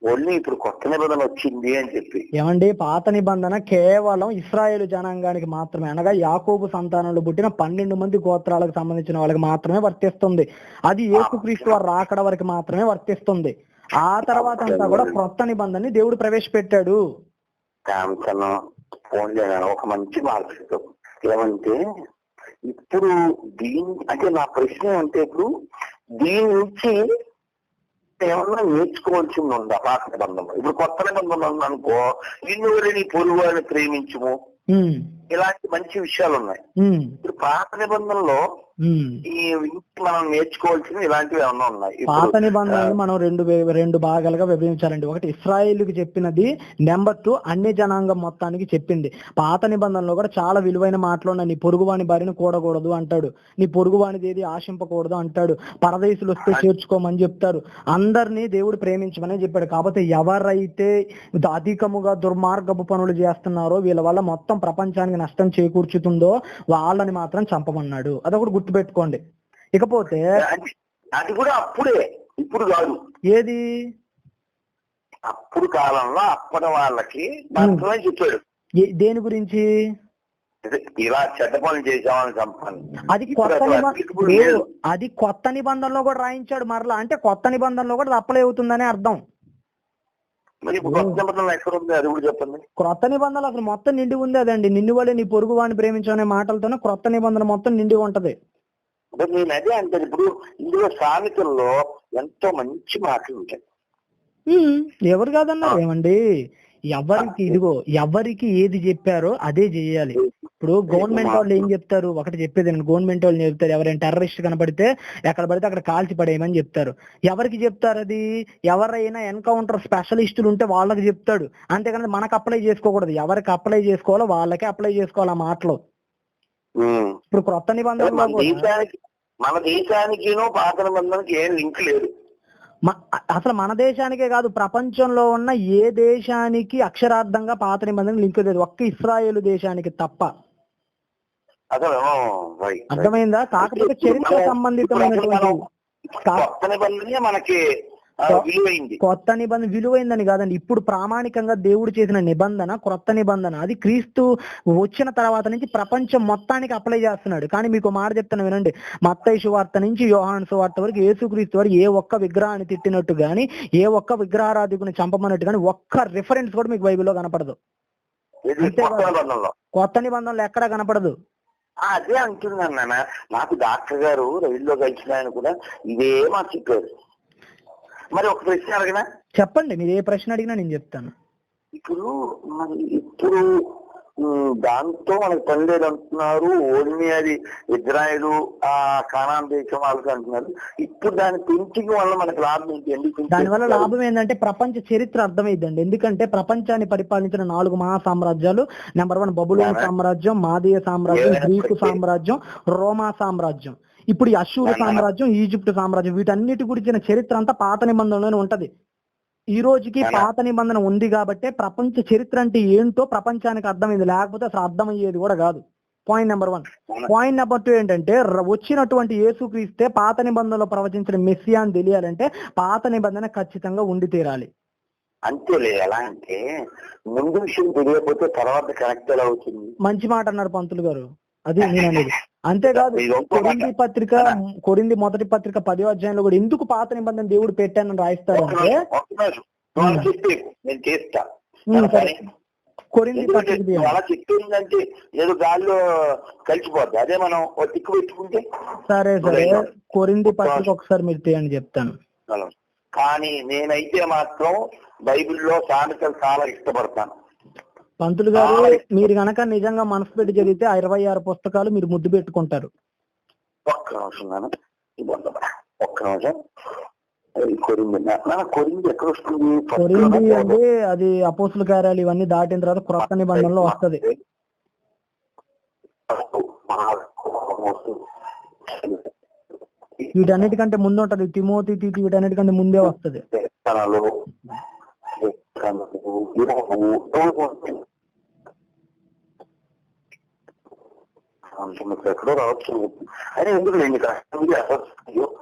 ఓన్లీ ఇప్పుడు కొత్త నిబంధన వచ్చింది అని చెప్పి. ఏమండి, పాత నిబంధన కేవలం ఇశ్రాయేలు జనాంగానికి మాత్రమే, అనగా యాకోబు సంతానంలో పుట్టిన 12 మంది గోత్రాలకు సంబంధించిన వాళ్ళకి మాత్రమే వర్తిస్తుంది. అది యేసుక్రీస్తు వారు రాకడ వరకు మాత్రమే వర్తిస్తుంది. ఆ తర్వాత అంతా కూడా కొత్త నిబంధనని దేవుడు ప్రవేశపెట్టాడు. ఒక మంచి మార్గం ఏమంటే, ఇప్పుడు అంటే నా ప్రశ్న అంటే, ఇప్పుడు దీని నుంచి ఏమన్నా నేర్చుకోవాల్సింది ఉందా పాత నిబంధన? ఇప్పుడు కొత్త నిబంధన ఉందనుకో, నీ పొరుగు అని ప్రేమించుము, ఇలాంటి మంచి విషయాలు ఉన్నాయి. ఇప్పుడు పాత నిబంధనలో ఈ మనం నేర్చుకోవాల్సినవి ఇలాంటివి ఏమన్నా ఉన్నాయి? పాత నిబంధనలు మనం రెండు భాగాలుగా విభజించాలండి. ఒకటి ఇశ్రాయేలుకి చెప్పినది, నెంబర్ 2 అన్ని జనాంగం మొత్తానికి చెప్పింది. పాత నిబంధనలో కూడా చాలా విలువైన మాటలు ఉన్నాయి. నీ పొరుగువాని భార్యను కూడకూడదు అంటాడు, నీ పొరుగువానిది ఏది ఆశింపకూడదు అంటాడు, పరదేశులు వస్తే చేర్చుకోమని చెప్తారు, అందరినీ దేవుడు ప్రేమించమని చెప్పాడు. కాకపోతే ఎవరైతే అధికముగా దుర్మార్గపు పనులు చేస్తున్నారో, వీళ్ళ వల్ల మొత్తం ప్రపంచానికి నష్టం చేకూర్చుతుందో వాళ్ళని మాత్రం చంపమన్నాడు. అదొకటి గుర్తుపెట్టుకోండి. ఇకపోతే అది కూడా అప్పుడే, ఇప్పుడు కాదు. ఏది? అప్పుడు కాలంలో అప్పటి వాళ్ళకి మాత్రమే చెప్పాడు. దేని గురించి? ఇలా చెడ్డ పనులు చేసామని చంపాలి. అది కొత్త నిబంధనలో కూడా రాయించాడు మరలా, అంటే కొత్త నిబంధనలో కూడా అప్లై అవుతుందని అర్థం. మరి ఇప్పుడు కొత్త నిబంధనలు ఎక్కడ ఉంది అది కూడా చెప్పండి. క్రొత్త నిబంధనలు అసలు మొత్తం నిండి ఉంది అదండి. నిన్ను వల్లే నీ పొరుగు వాడిని ప్రేమించనే మాటలతోనే క్రొత్త నిబంధన మొత్తం నిండి ఉంటది. నేను అదే అంటే ఇప్పుడు ఇందులో సామెతల్లో ఎంతో మంచి మాటలు ఉంటాయి. ఎవరు కాదన్నారు ఏమండి, ఎవరికి ఇదిగో ఎవరికి ఏది చెప్పారో అదే చెయ్యాలి. ఇప్పుడు గవర్నమెంట్ వాళ్ళు ఏం చెప్తారు, ఒకటి చెప్పేది నేను, గవర్నమెంట్ వాళ్ళు చెప్తారు ఎవరైనా టెర్రరిస్ట్ కనబడితే ఎక్కడ పడితే అక్కడ కాల్చి పడేయమని చెప్తారు. ఎవరికి చెప్తారు అది? ఎవరైనా ఎన్కౌంటర్ స్పెషలిస్టులు ఉంటే వాళ్ళకి చెప్తాడు. అంతేకాని మనకు అప్లై చేసుకోకూడదు. ఎవరికి అప్లై చేసుకోవాలో వాళ్ళకే అప్లై చేసుకోవాలి ఆ మాటలు. ఇప్పుడు క్రొత్త నిబంధనలో మన దేశానికి పాత నిబంధనకి ఏం లింక్ లేదు. అసలు మన దేశానికే కాదు, ప్రపంచంలో ఉన్న ఏ దేశానికి అక్షరార్థంగా పాత నిబంధన లింక్ లేదు, ఒక్క ఇస్రాయేలు దేశానికి తప్ప. అర్థమైందా? కాకపోతే చరిత్ర సంబంధితమైనటువంటి కొత్త నిబంధన విలువైందని కాదండి. ఇప్పుడు ప్రామాణికంగా దేవుడు చేసిన నిబంధన కొత్త నిబంధన. అది క్రీస్తు వచ్చిన తర్వాత నుంచి ప్రపంచం మొత్తానికి అప్లై చేస్తున్నాడు. కానీ మీకు మాట చెప్తాను వినండి, మత్తయి సువార్త నుంచి యోహాను సువార్త వరకు యేసుక్రీస్తు వారు ఏ ఒక్క విగ్రహాన్ని తిట్టినట్టు గాని, ఏ ఒక్క విగ్రహారాధికుని చంపమన్నట్టు గాని ఒక్క రిఫరెన్స్ కూడా మీకు బైబిల్లో కనపడదు. కొత్త నిబంధనలు ఎక్కడా కనపడదు. అదే అంటున్నాను నాన్న. నాకు డాక్టర్ గారు రైల్లో కలిసిన ఆయన కూడా ఇదే మాట చెప్పారు. మరి ఒక ప్రశ్న అడిగినా చెప్పండి, మీరు ఏ ప్రశ్న అడిగినా నేను చెప్తాను. ఇప్పుడు దాంతో మనకు పని లేదు అంటున్నారు. ఓన్లీ అది ఇజ్రాయెలు ఆ కానాన్ దేశం వాళ్ళకి అంటున్నారు. ఇప్పుడు దాని పెంచింగ్ వల్ల మనకు లాభం ఏంటి? దానివల్ల లాభం ఏంటంటే ప్రపంచ చరిత్ర అర్థమైందండి. ఎందుకంటే ప్రపంచాన్ని పరిపాలించిన 4 మహా సామ్రాజ్యాలు. నెంబర్ 1 బబులోన్ సామ్రాజ్యం, మాదీయ సామ్రాజ్యం, గ్రీకు సామ్రాజ్యం, రోమా సామ్రాజ్యం. ఇప్పుడు ఈ అష్షూరు సామ్రాజ్యం, ఈజిప్ట్ సామ్రాజ్యం, వీటన్నిటి గురించిన చరిత్ర అంతా పాత నిబంధనలోనే ఉంటది. ఈ రోజుకి పాత నిబంధన ఉంది కాబట్టే ప్రపంచ చరిత్ర అంటే ఏంటో ప్రపంచానికి అర్థమైంది. లేకపోతే అసలు అర్థమయ్యేది కూడా కాదు. Point number 1. పాయింట్ నెంబర్ 2 ఏంటంటే, వచ్చినటువంటి యేసుక్రీస్తే పాత నిబంధనలో ప్రవచించిన మెస్సియా అని తెలియాలంటే పాత నిబంధన ఖచ్చితంగా ఉండి తీరాలి. అంతేలే. ఎలా అంటే ముందు విషయం తెలియకపోతే తర్వాత కనెక్ట్ ఎలా అవుతుంది? మంచి మాట అన్నారు పంతులు గారు, అది నేను అనేది. అంతేకాదు, కొరింది మొదటి పత్రిక 10వ అధ్యాయంలో కూడా ఎందుకు పాత నిబంధన దేవుడు పెట్టానని రాయిస్తారంటే, కొరింది పత్రిక అలా చెప్పిందంటే ఏదో గాల్లో కలిసిపోద్ది. అదే మనం తిక్కు పెట్టుకుంటే సరే కొరింది పత్రిక ఒకసారి మీరు తీయండి చెప్తాను. కానీ నేనైతే మాత్రం బైబిల్లో సామెతలు చాలా ఇష్టపడతాను. పంతులు గారు, మీరు గనక నిజంగా మనసు పెట్టి చదివితే 26 పుస్తకాలు మీరు ముద్దు పెట్టుకుంటారు. ఒక్క నిమిషం. కొరింది అంటే అది అపోస్తుల కార్యాలు ఇవన్నీ దాటిన తర్వాత క్రొత్త నిబంధనలో వస్తది. వీటన్నిటికంటే ముందు ఉంటది. తిమోతి, తీతు వీటన్నిటికంటే ముందే వస్తది.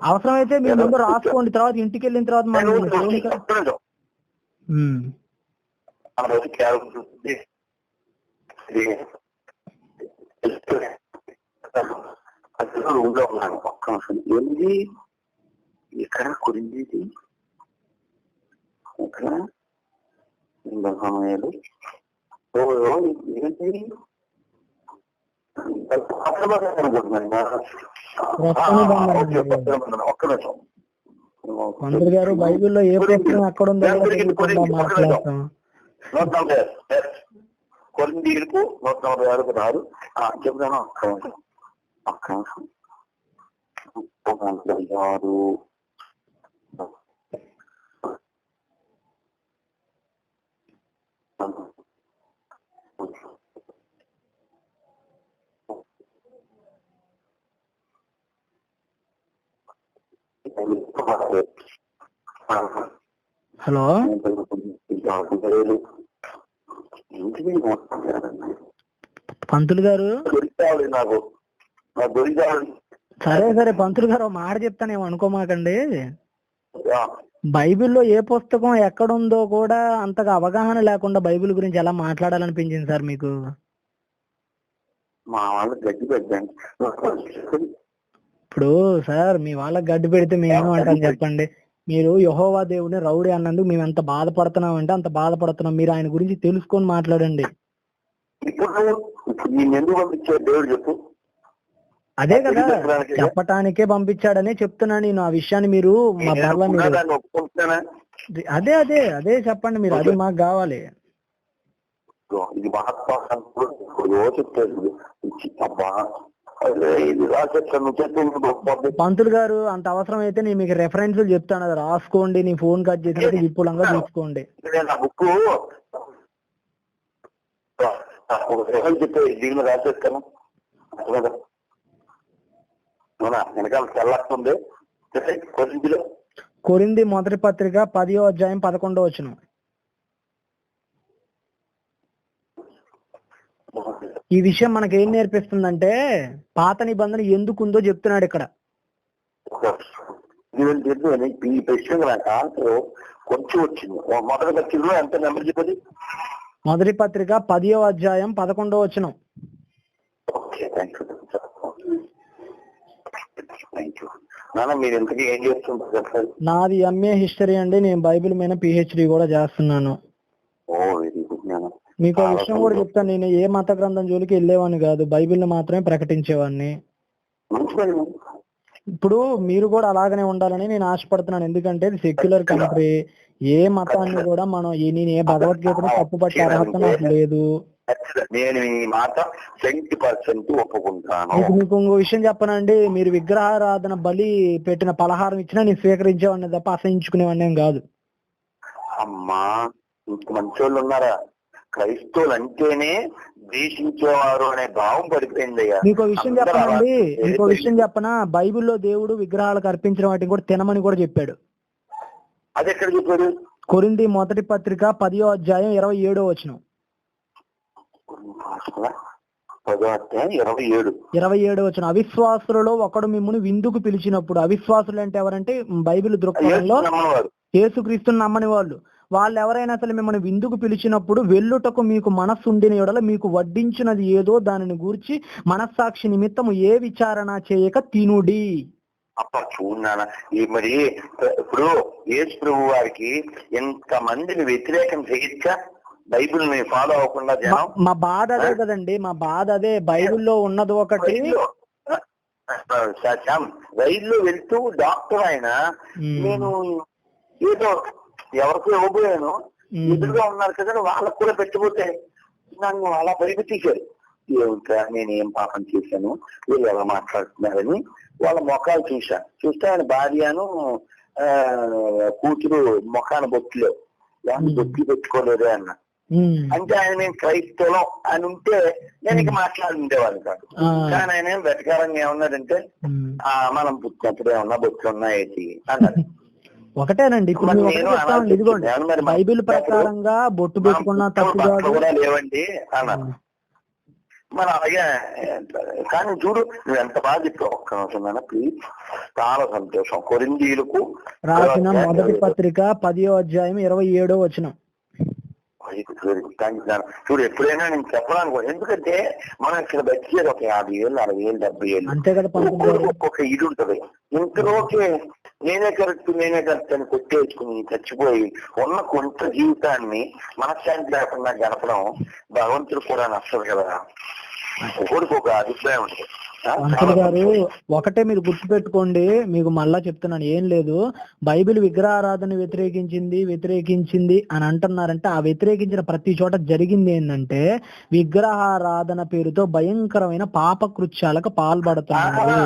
అవసరమైతే మీ ముందు రాసుకోండి, తర్వాత ఇంటికి వెళ్ళిన తర్వాత ఏంది ఇక్కడ కొరింది ఇక్కడ సమయాలు ఏంటి పంతులు గారు, బైబిల్లో ఏ పుస్తకం ఎక్కడ ఉందో మాట్లాడతాం. 146 చెప్తాను. ఒక్క నిమిషం. హలో, పంతులు గారు. సరే పంతులు గారు, మాట చెప్తానేమో అనుకోమాకండి. బైబిల్లో ఏ పుస్తకం ఎక్కడుందో కూడా అంతగా అవగాహన లేకుండా బైబిల్ గురించి ఎలా మాట్లాడాలనిపించింది సార్ మీకు? మా వాళ్ళకి గడ్డి పెట్టండి. ఇప్పుడు సార్ మీ వాళ్ళకి గడ్డి పెడితే మేము అంటాం చెప్పండి. మీరు యెహోవా దేవుడిని రౌడీ అన్నందుకు మేము ఎంత బాధపడుతున్నాం అంటే అంత బాధపడుతున్నాం. మీరు ఆయన గురించి తెలుసుకొని మాట్లాడండి. ఇప్పుడు నేను ఎందుకు పంపించాడు దేవుడు చెప్పు? అదే కదా చెప్పటానికే పంపించాడనే చెప్తున్నా నేను. ఆ విషయాన్ని మీరు మా బర్ల మీరు ఒప్పుకుంటున్నానా? అదే అదే అదే చెప్పండి మీరు. అది మాకు కావాలి. ఇది మహాత్మా చెప్తాడు. అబ్బా ఇది రాసేస్తాను చెప్పి పంతులు గారు అంత అవసరం అయితే నేను మీకు రెఫరెన్స్ చెప్తాను, అది రాసుకోండి. నీ ఫోన్ కట్ చేసినట్టు విపులంగా చూసుకోండి. నా బుక్ చెప్పే దీనిలో రాసేస్తాను. వెనకాల తెల్లస్తుంది. కొరింథీ మొదటి పత్రిక 10వ అధ్యాయం 11వ వచనం. ఈ విషయం మనకి ఏం నేర్పిస్తుందంటే పాత నిబంధన ఎందుకుందో చెప్తున్నాడు ఇక్కడ. ఈ ప్రశ్న నాకు ఆన్సర్ కొంచెం వచ్చింది. మొదటి పత్రికలో ఎంత నెంబర్ చెప్పది? మొదటి పత్రిక 10వ అధ్యాయం 11వ వచనం. Okay, thank you. నాన్న మీరు ఇంతకీ ఏం చేస్తుంటారు చెప్పండి? నాది MA హిస్టరీ అండి. నేను బైబిల్ మీద PhD కూడా చేస్తున్నాను. ఓ వెరీ గుడ్ నాన్న. మీకు ఆ విషయం కూడా చెప్తాను. నేను ఏ మత గ్రంథం జోలికి వెళ్ళేవాడిని కాదు, బైబిల్ని మాత్రమే ప్రకటించేవాడిని. ఇప్పుడు మీరు కూడా అలాగనే ఉండాలని నేను ఆశపడుతున్నాను. ఎందుకంటే ఇది సెక్యులర్ కంట్రీ. ఏ మతాన్ని కూడా మనం నేను ఏ భగవద్గీతను తప్పుపట్టే అర్హత నాకు లేదు. నేను ఈ మాట 70% ఒప్పుకుంటాను. మీకు ఇంకో విషయం చెప్పనండి. మీరు విగ్రహారాధన బలి పెట్టిన పలహారం ఇచ్చినా నేను స్వీకరించేవాడిని తప్ప అసహించుకునేవాడిని కాదు. అమ్మా ఇంత మంచోళ్ళు ఉన్నారా? క్రైస్తవులు అంటేనే ద్వేషించేవారు అనే భావం పడిపోయిందయ్యా. మీకు విషయం చెప్పనండి, ఇంకో విషయం చెప్పనా? బైబిల్లో దేవుడు విగ్రహాలకు అర్పించిన వాటిని కూడా తినమని కూడా చెప్పాడు. అది ఎక్కడ చెప్పాడు? కొరింథీ మొదటి పత్రిక 10వ అధ్యాయం 27వ వచనం. 27వ వచనం. అవిశ్వాసులలో ఒకడు మిమ్మును విందుకు పిలిచినప్పుడు, అవిశ్వాసులు అంటే ఎవరంటే బైబిల్ దృక్పథంలో యేసుక్రీస్తుని నమ్మని వాళ్ళు ఎవరైనా అసలు మిమ్మల్ని విందుకు పిలిచినప్పుడు వెళ్ళుటకు మీకు మనస్సు ఉండిన యెడల మీకు వడ్డించినది ఏదో దానిని గూర్చి మనస్సాక్షి నిమిత్తము ఏ విచారణ చేయక తినుడి. అప్ప చూడానా మరి ఇప్పుడు యేసు ప్రభు వారికి ఎంత మందిని వ్యతిరేకం చేయొచ్చా బైబిల్ ని ఫాలో అవ్వకుండా జనం? మా బాధ అదే కదండి, మా బాధ అదే. బైబిల్లో ఉన్నది ఒకటి. రైల్లో వెళ్తూ డాక్టర్ ఆయన నేను ఏదో ఎవరికో ఇవ్వబోయాను, ఎదురుగా ఉన్నారు కదా వాళ్ళకు కూడా పెట్టబోతే నన్ను అలా బయట తీశారు. ఏమిటా నేనేం పాపం చేశాను, వీళ్ళు ఎలా మాట్లాడుతున్నారని వాళ్ళ మొఖాలు చూస్తే ఆయన భార్యను కూతురు మొఖాన బొట్టులే బొట్లు పెట్టుకోలేదే అన్న. అంటే ఆయన నేను క్రైస్తవం అని ఉంటే నేను ఇక మాట్లాడుండేవాళ్ళు కాదు. కానీ ఆయన ఏం వెటకారంగా ఏమన్నాడంటే మనం పుట్టినప్పుడు ఏమన్నా బొట్లు ఉన్నాయేసి అన్నారు. ఒకటేనండి. ఇప్పుడు ఇదిగోండి బైబిల్ ప్రకారంగా బొట్టు పెట్టుకున్న తప్పు కూడా లేవండి అన్నారు. మరి అలాగే కానీ చూడు నువ్వు ఎంత బాగా చెప్పావు. ఒక్క నిమిషం ప్లీజ్. చాలా సంతోషం. కొరింథీయులకు రాసిన మొదటి పత్రిక 10వ అధ్యాయం 27వ వచనం. చూడు ఎప్పుడైనా నేను చెప్పడానికి, ఎందుకంటే మనం ఇక్కడ బతికేది ఒక 50,000, 60,000, 70,000 అంతే కదా. ఒక్కొక్క ఇది ఉంటది. ఇంతలోకే నేనే కరెక్ట్ అని కొట్టేసుకుని చచ్చిపోయి ఉన్న కొంత జీవితాన్ని మనశ్శాంతి లేకుండా గడపడం భగవంతుడు కూడా నచ్చదు కదా. ఒకరికి ఒక అభిప్రాయం ఉంటుంది. అంకుల్ గారు ఒకటే మీరు గుర్తుపెట్టుకోండి, మీకు మళ్ళా చెప్తున్నాను, ఏం లేదు. బైబిల్ విగ్రహారాధన వ్యతిరేకించింది అని అంటున్నారంటే ఆ వ్యతిరేకించిన ప్రతి చోట జరిగింది ఏంటంటే విగ్రహారాధన పేరుతో భయంకరమైన పాప కృత్యాలకు పాల్పడుతున్నారు.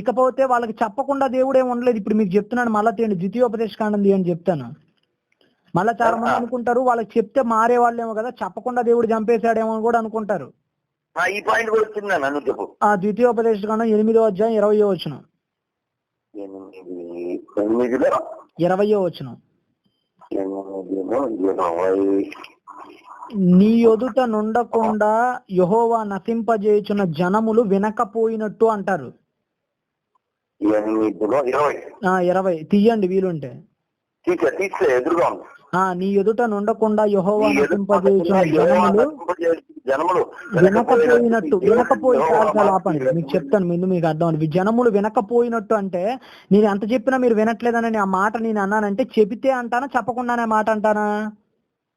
ఇకపోతే వాళ్ళకి చెప్పకుండా దేవుడే ఉండలేదు. ఇప్పుడు మీకు చెప్తున్నాను, మళ్ళా తీయండి ద్వితీయోపదేశకాండం తీయండి చెప్తాను. మళ్ళా చాలా మంది అనుకుంటారు వాళ్ళకి చెప్తే మారే వాళ్ళేమో కదా, చెప్పకుండా దేవుడు చంపేశాడేమో అని కూడా అనుకుంటారు. ఈ పాయింట్ కూడా వచ్చిందా నన్ను చెప్పు. ద్వితీయోపదేశకాండం 8వ అధ్యాయం 20వ వచనం. 20వ వచనం. నీ ఎదుట నుండకుండా యెహోవా నశింపజేయుచున్న జనములు వినకపోయినట్టు అంటారు. 20 తీయండి వీలుంటే. ఎదురుగా ఉంది నీ ఎదుట నుండకుండా యెహోవా నీ ఎదుట నశింపజేయుచున్న యెహోవా జనములు జనములు వినకపోయి చాలా ఆపండి, మీకు చెప్తాను ముందు మీకు అర్థం. జనములు వినకపోయినట్టు అంటే నేను ఎంత చెప్పినా మీరు వినట్లేదని ఆ మాట నేను అన్నానంటే చెబితే అంటానా చెప్పకుండానే మాట అంటానా?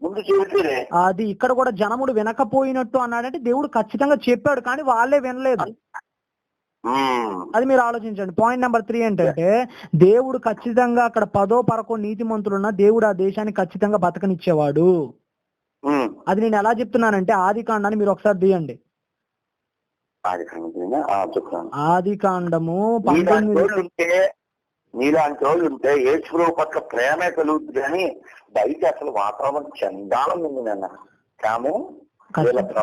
ముందు చెబితేనే. అది ఇక్కడ కూడా జనములు వినకపోయినట్టు అన్నాడంటే దేవుడు ఖచ్చితంగా చెప్పాడు కానీ వాళ్ళే వినలేదు. అది మీరు ఆలోచించండి. పాయింట్ నెంబర్ 3 ఏంటంటే దేవుడు ఖచ్చితంగా అక్కడ 10 11 నీతిమంతులున్న దేవుడు ఆ దేశాన్ని ఖచ్చితంగా బతకనిచ్చేవాడు. అది నేను ఎలా చెప్తున్నానంటే ఆది కాండాన్ని మీరు ఒకసారి తీయండి. ఆది కాండము 19. నీలాంటి వాళ్ళు ఉంటే యేసుప్రభు పట్ల ప్రేమే కలుగుతుంది కానీ బయట అసలు వాతావరణం చండాలం ఉంది నాన్న.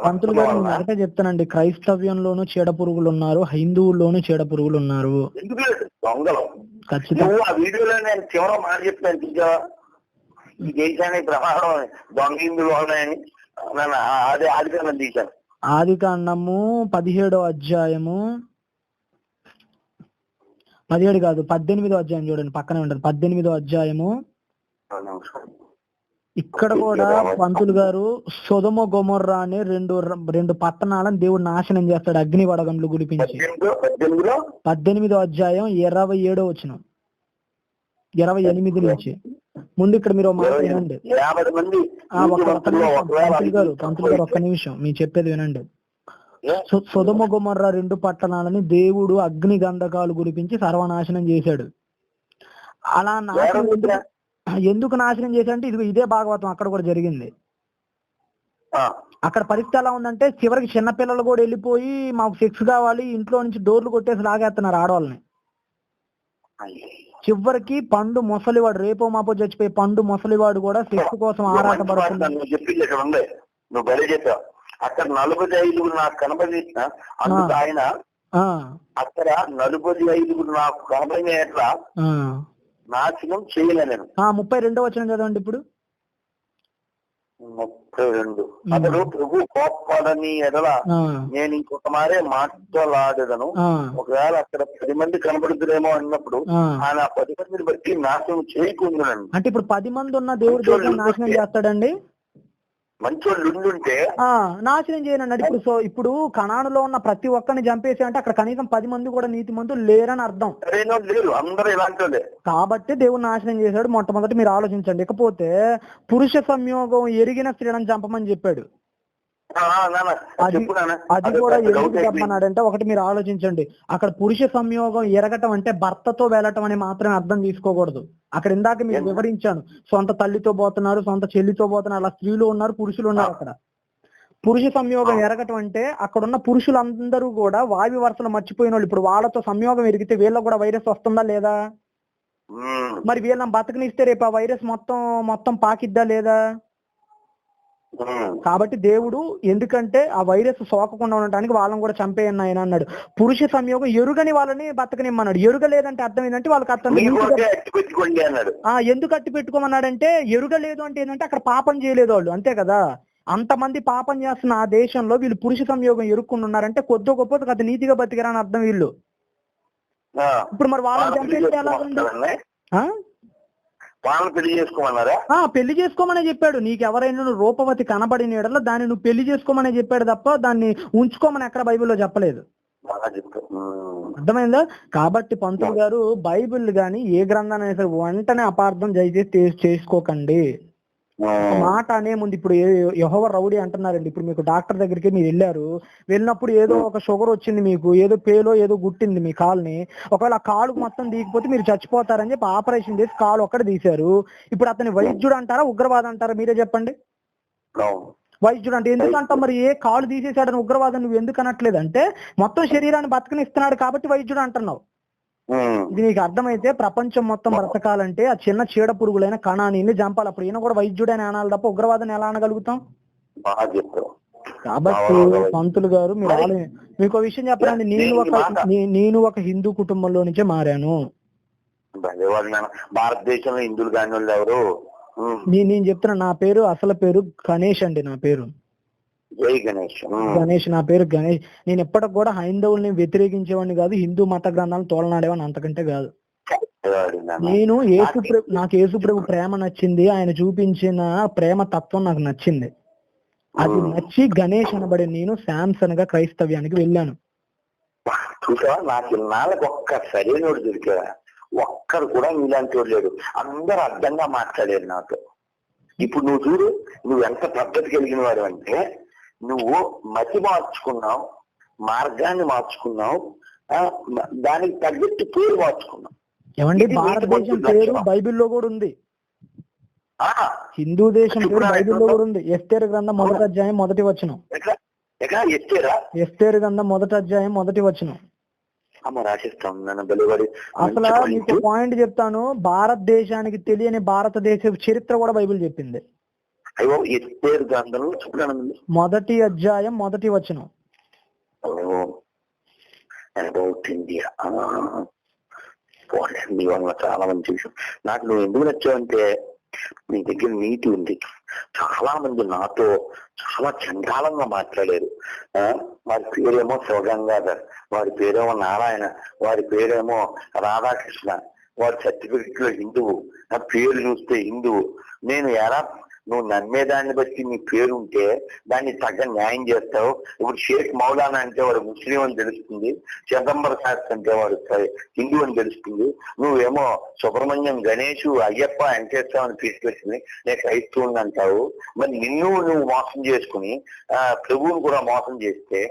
పంతులు గారు నేను ఒకటే చెప్తానండి, క్రైస్తవ్యంలోనూ చీడ పురుగులు ఉన్నారు, హిందువుల్లోనూ చీడ పురుగులు ఉన్నారు. దొంగలు ఖచ్చితంగా. ఆ వీడియోలో నేను చివరి మాట చెప్తాను, ఈ దేశానికి ప్రమాదం దొంగ హిందువులు ఉన్నాయని నన్ను అదే ఆదికాండం తీశాను. ఆది కాండము 17వ అధ్యాయము 17 కాదు 18వ అధ్యాయం చూడండి, పక్కనే ఉంటుంది 18వ అధ్యాయము. ఇక్కడ కూడా పంతులు గారు సొదొమ గొమొర్రా అనే రెండు పట్టణాలను దేవుడు నాశనం చేస్తాడు అగ్ని వడగండ్లు గుడిపించి. 18వ అధ్యాయం 27వ వచనం 28 నుంచి. ముందు ఇక్కడ మీరు మాట వినండి పంతులు గారు, ఒక్క నిమిషం మీరు చెప్పేది వినండి. సొదొమ గొమొర్రా 2 పట్టణాలని దేవుడు అగ్ని గంధకాలు గురిపించి సర్వనాశనం చేశాడు. అలా నాశనం ఎందుకు నాశనం చేశాడంటే ఇదే భాగవతం అక్కడ కూడా జరిగింది. అక్కడ పరిస్థితి ఎలా ఉందంటే చివరికి చిన్నపిల్లలు కూడా వెళ్ళిపోయి మాకు సెక్స్ కావాలి ఇంట్లో నుంచి డోర్లు కొట్టేసి లాగేస్తున్నారు ఆడవాళ్ళని. చివరికి పండు ముసలివాడు, రేపో మాపో చచ్చిపోయి పండు ముసలివాడు కూడా సెక్స్ కోసం ఆరాట పడుతున్నాడు. అక్కడ 45 నాకు కనబడిన అందుకు ఆయన అక్కడ 45 నాకు కనబడిన ఎట్లా నాశనం చేయలేను. 32వ వచనం చదవండి ఇప్పుడు. 32 అతడు ప్రభు కోప్పడని ఎడల నేను ఇంకొక మారే మాట్లాడేదను. ఒకవేళ అక్కడ 10 మంది కనబడుతురేమో అన్నప్పుడు ఆయన 10 మందిని బట్టి నాశనం చేయకుండాను. అంటే ఇప్పుడు 10 మంది ఉన్న దేవుడు నాశనం చేస్తాడండి? మంచోళ్ళు ఉండుంటే నాశనం చేయనన్నాడు. ఇప్పుడు కనానులో ఉన్న ప్రతి ఒక్కరిని చంపేసి అంటే అక్కడ కనీసం 10 మంది కూడా నీతి మంతులు లేరని అర్థం. అందరూ ఇలాంటి కాబట్టి దేవుడు నాశనం చేశాడు. మొట్టమొదటి మీరు ఆలోచించండి. ఇకపోతే పురుష సంయోగం ఎరిగిన స్త్రీలను చంపమని చెప్పాడు. అది కూడా ఎందుకు చెప్పమన్నాడంటే ఒకటి మీరు ఆలోచించండి, అక్కడ పురుష సంయోగం ఎరగటం అంటే భర్తతో వెళ్ళటం అని మాత్రమే అర్థం తీసుకోకూడదు. అక్కడ ఇందాక మీకు వివరించాను, సొంత తల్లితో పోతున్నారు, సొంత చెల్లితో పోతున్నారు, అలా స్త్రీలు ఉన్నారు, పురుషులు ఉన్నారు. అక్కడ పురుష సంయోగం ఎరగటం అంటే అక్కడున్న పురుషులందరూ కూడా వాయు వరుసలు మర్చిపోయిన వాళ్ళు. ఇప్పుడు వాళ్ళతో సంయోగం ఎరిగితే వీళ్ళకు కూడా వైరస్ వస్తుందా లేదా? మరి వీళ్ళని బతకనిస్తే రేపు ఆ వైరస్ మొత్తం పాకిద్దా లేదా? కాబట్టి దేవుడు ఎందుకంటే ఆ వైరస్ సోకకుండా ఉండటానికి వాళ్ళని కూడా చంపేయన్న ఆయన అన్నాడు. పురుష సంయోగం ఎరుగని వాళ్ళని బతకనిమ్మన్నాడు. ఎరుగలేదంటే అర్థం ఏంటంటే వాళ్ళకి అర్థం ఎందుకు అట్టి పెట్టుకోమన్నాడంటే ఎరుగలేదు అంటే ఏంటంటే అక్కడ పాపం చేయలేదు వాళ్ళు, అంతే కదా. అంతమంది పాపం చేస్తున్న ఆ దేశంలో వీళ్ళు పురుష సంయోగం ఎరుక్కుని ఉన్నారంటే కొద్ది గొప్ప అది నీతిగా బతికిరని అర్థం వీళ్ళు. ఇప్పుడు మరి వాళ్ళని చంపేస్తే ఎలా ఉంది? పెళ్లి చేసుకోమన్నారా? పెళ్లి చేసుకోమనే చెప్పాడు. నీకు ఎవరైనా నువ్వు రూపవతి కనబడిన ఎడల దాన్ని నువ్వు పెళ్లి చేసుకోమనే చెప్పాడు తప్ప దాన్ని ఉంచుకోమని ఎక్కడ బైబిల్లో చెప్పలేదు. అర్థమైందా? కాబట్టి పంతులు గారు బైబిల్ గాని ఏ గ్రంథాన్ని సరే వెంటనే అపార్థం దయచేసి చేసుకోకండి. మాట అనే ముందు ఇప్పుడు యెహోవా రౌడీ అంటున్నారండి. ఇప్పుడు మీకు డాక్టర్ దగ్గరికి మీరు వెళ్ళినప్పుడు ఏదో ఒక షుగర్ వచ్చింది, మీకు ఏదో పేలో ఏదో గుట్టింది మీ కాలుని. ఒకవేళ ఆ కాలు మొత్తం తీయకపోతే మీరు చచ్చిపోతారని చెప్పి ఆపరేషన్ చేసి కాలు ఒక్కటి తీశారు. ఇప్పుడు అతని వైద్యుడు అంటారా ఉగ్రవాదం అంటారా? మీరే చెప్పండి. వైద్యుడు అంటే ఎందుకంటాం? మరి ఏ కాలు తీసేశాడని ఉగ్రవాదం నువ్వు ఎందుకు అనట్లేదు అంటే మొత్తం శరీరాన్ని బతకనిస్తున్నాడు కాబట్టి వైద్యుడు అంటున్నావు. ఇది నీకు అర్థమైతే ప్రపంచం మొత్తం బ్రతకాలంటే ఆ చిన్న చీడ పురుగులైన కణాన్ని చంపాలి. అప్పుడు ఈయన కూడా వైద్యుడని అనాలి తప్ప ఉగ్రవాదాన్ని ఎలా అనగలుగుతాం? కాబట్టి పంతులు గారు మీరు మీకు ఒక విషయం చెప్పండి, నేను ఒక హిందూ కుటుంబంలో నుంచే మారాను. భారతదేశంలో హిందువులు కాని వాళ్ళు ఎవరు? నేను చెప్తున్నా, నా పేరు అసలు పేరు గణేష్ అండి. నా పేరు గణేష్, నా పేరు గణేష్. నేను ఎప్పటికి కూడా హైందవుల్ని వ్యతిరేకించేవాడిని కాదు, హిందూ మత గ్రంథాలను తోలనాడేవాడిని, అంతకంటే కాదు. నేను నాకు యేసుప్రభు ప్రేమ నచ్చింది, ఆయన చూపించిన ప్రేమ తత్వం నాకు నచ్చింది. అది నచ్చి గణేష్ అనబడే నేను శాంసన్ గా క్రైస్తవ్యానికి వెళ్ళాను. చూసావా, నాకు నాళ్ళకి ఒక్క సరైనోడు దొరికారా? ఒక్కరు కూడా నీలాంటి వాడు లేడు. అందరూ అర్థంగా మాట్లాడారు నాతో. ఇప్పుడు నువ్వు చూడు, నువ్వు ఎంత పద్ధతి కలిగిన వాడు అంటే, నువ్వు మతి మార్చుకున్నావు, మార్గాన్ని మార్చుకున్నావు, దానికి తగ్గట్టు పేరు మార్చుకున్నావు. ఏమండి, భారతదేశం పేరు బైబిల్లో కూడా ఉంది, హిందూ దేశం పేరు బైబిల్లో కూడా ఉంది. ఎస్తేరు గ్రంథం 1వ అధ్యాయం 1వ వచనం. ఎస్తేరు గ్రంథం 1వ అధ్యాయం 1వ వచనం. అసలు మీకు పాయింట్ చెప్తాను, భారతదేశానికి తెలియని భారతదేశ చరిత్ర కూడా బైబిల్ చెప్పింది. 1వ అధ్యాయం 1వ వచనం. ఇండియా చాలా మంచి విషయం. నాకు నువ్వు ఎందుకు నచ్చావంటే, నీ దగ్గర నీతి ఉంది. చాలా మంది నాతో చాలా చండాలంగా మాట్లాడారు. వారి పేరేమో శివగంగాధర్, వారి పేరేమో నారాయణ, వారి పేరేమో రాధాకృష్ణ, వారి సర్టిఫికెట్ లో హిందువు, నా పేరు చూస్తే హిందువు. నేను ఎలా, నువ్వు నమ్మేదాన్ని బట్టి నీ పేరు ఉంటే దాన్ని తగ్గ న్యాయం చేస్తావు. ఇప్పుడు షేక్ మౌలానా అంటే వాడు ముస్లిం అని తెలుస్తుంది, చిదంబర శాస్త్రి అంటే వాడు హిందూ అని తెలుస్తుంది. నువ్వేమో సుబ్రహ్మణ్యం, గణేష్, అయ్యప్ప, వెంకటేశ్వర అని తీసుకొచ్చింది నేను క్రైస్తవుని అంటావు. మరి నువ్వు మోసం చేసుకుని ప్రభువుని కూడా మోసం చేస్తే,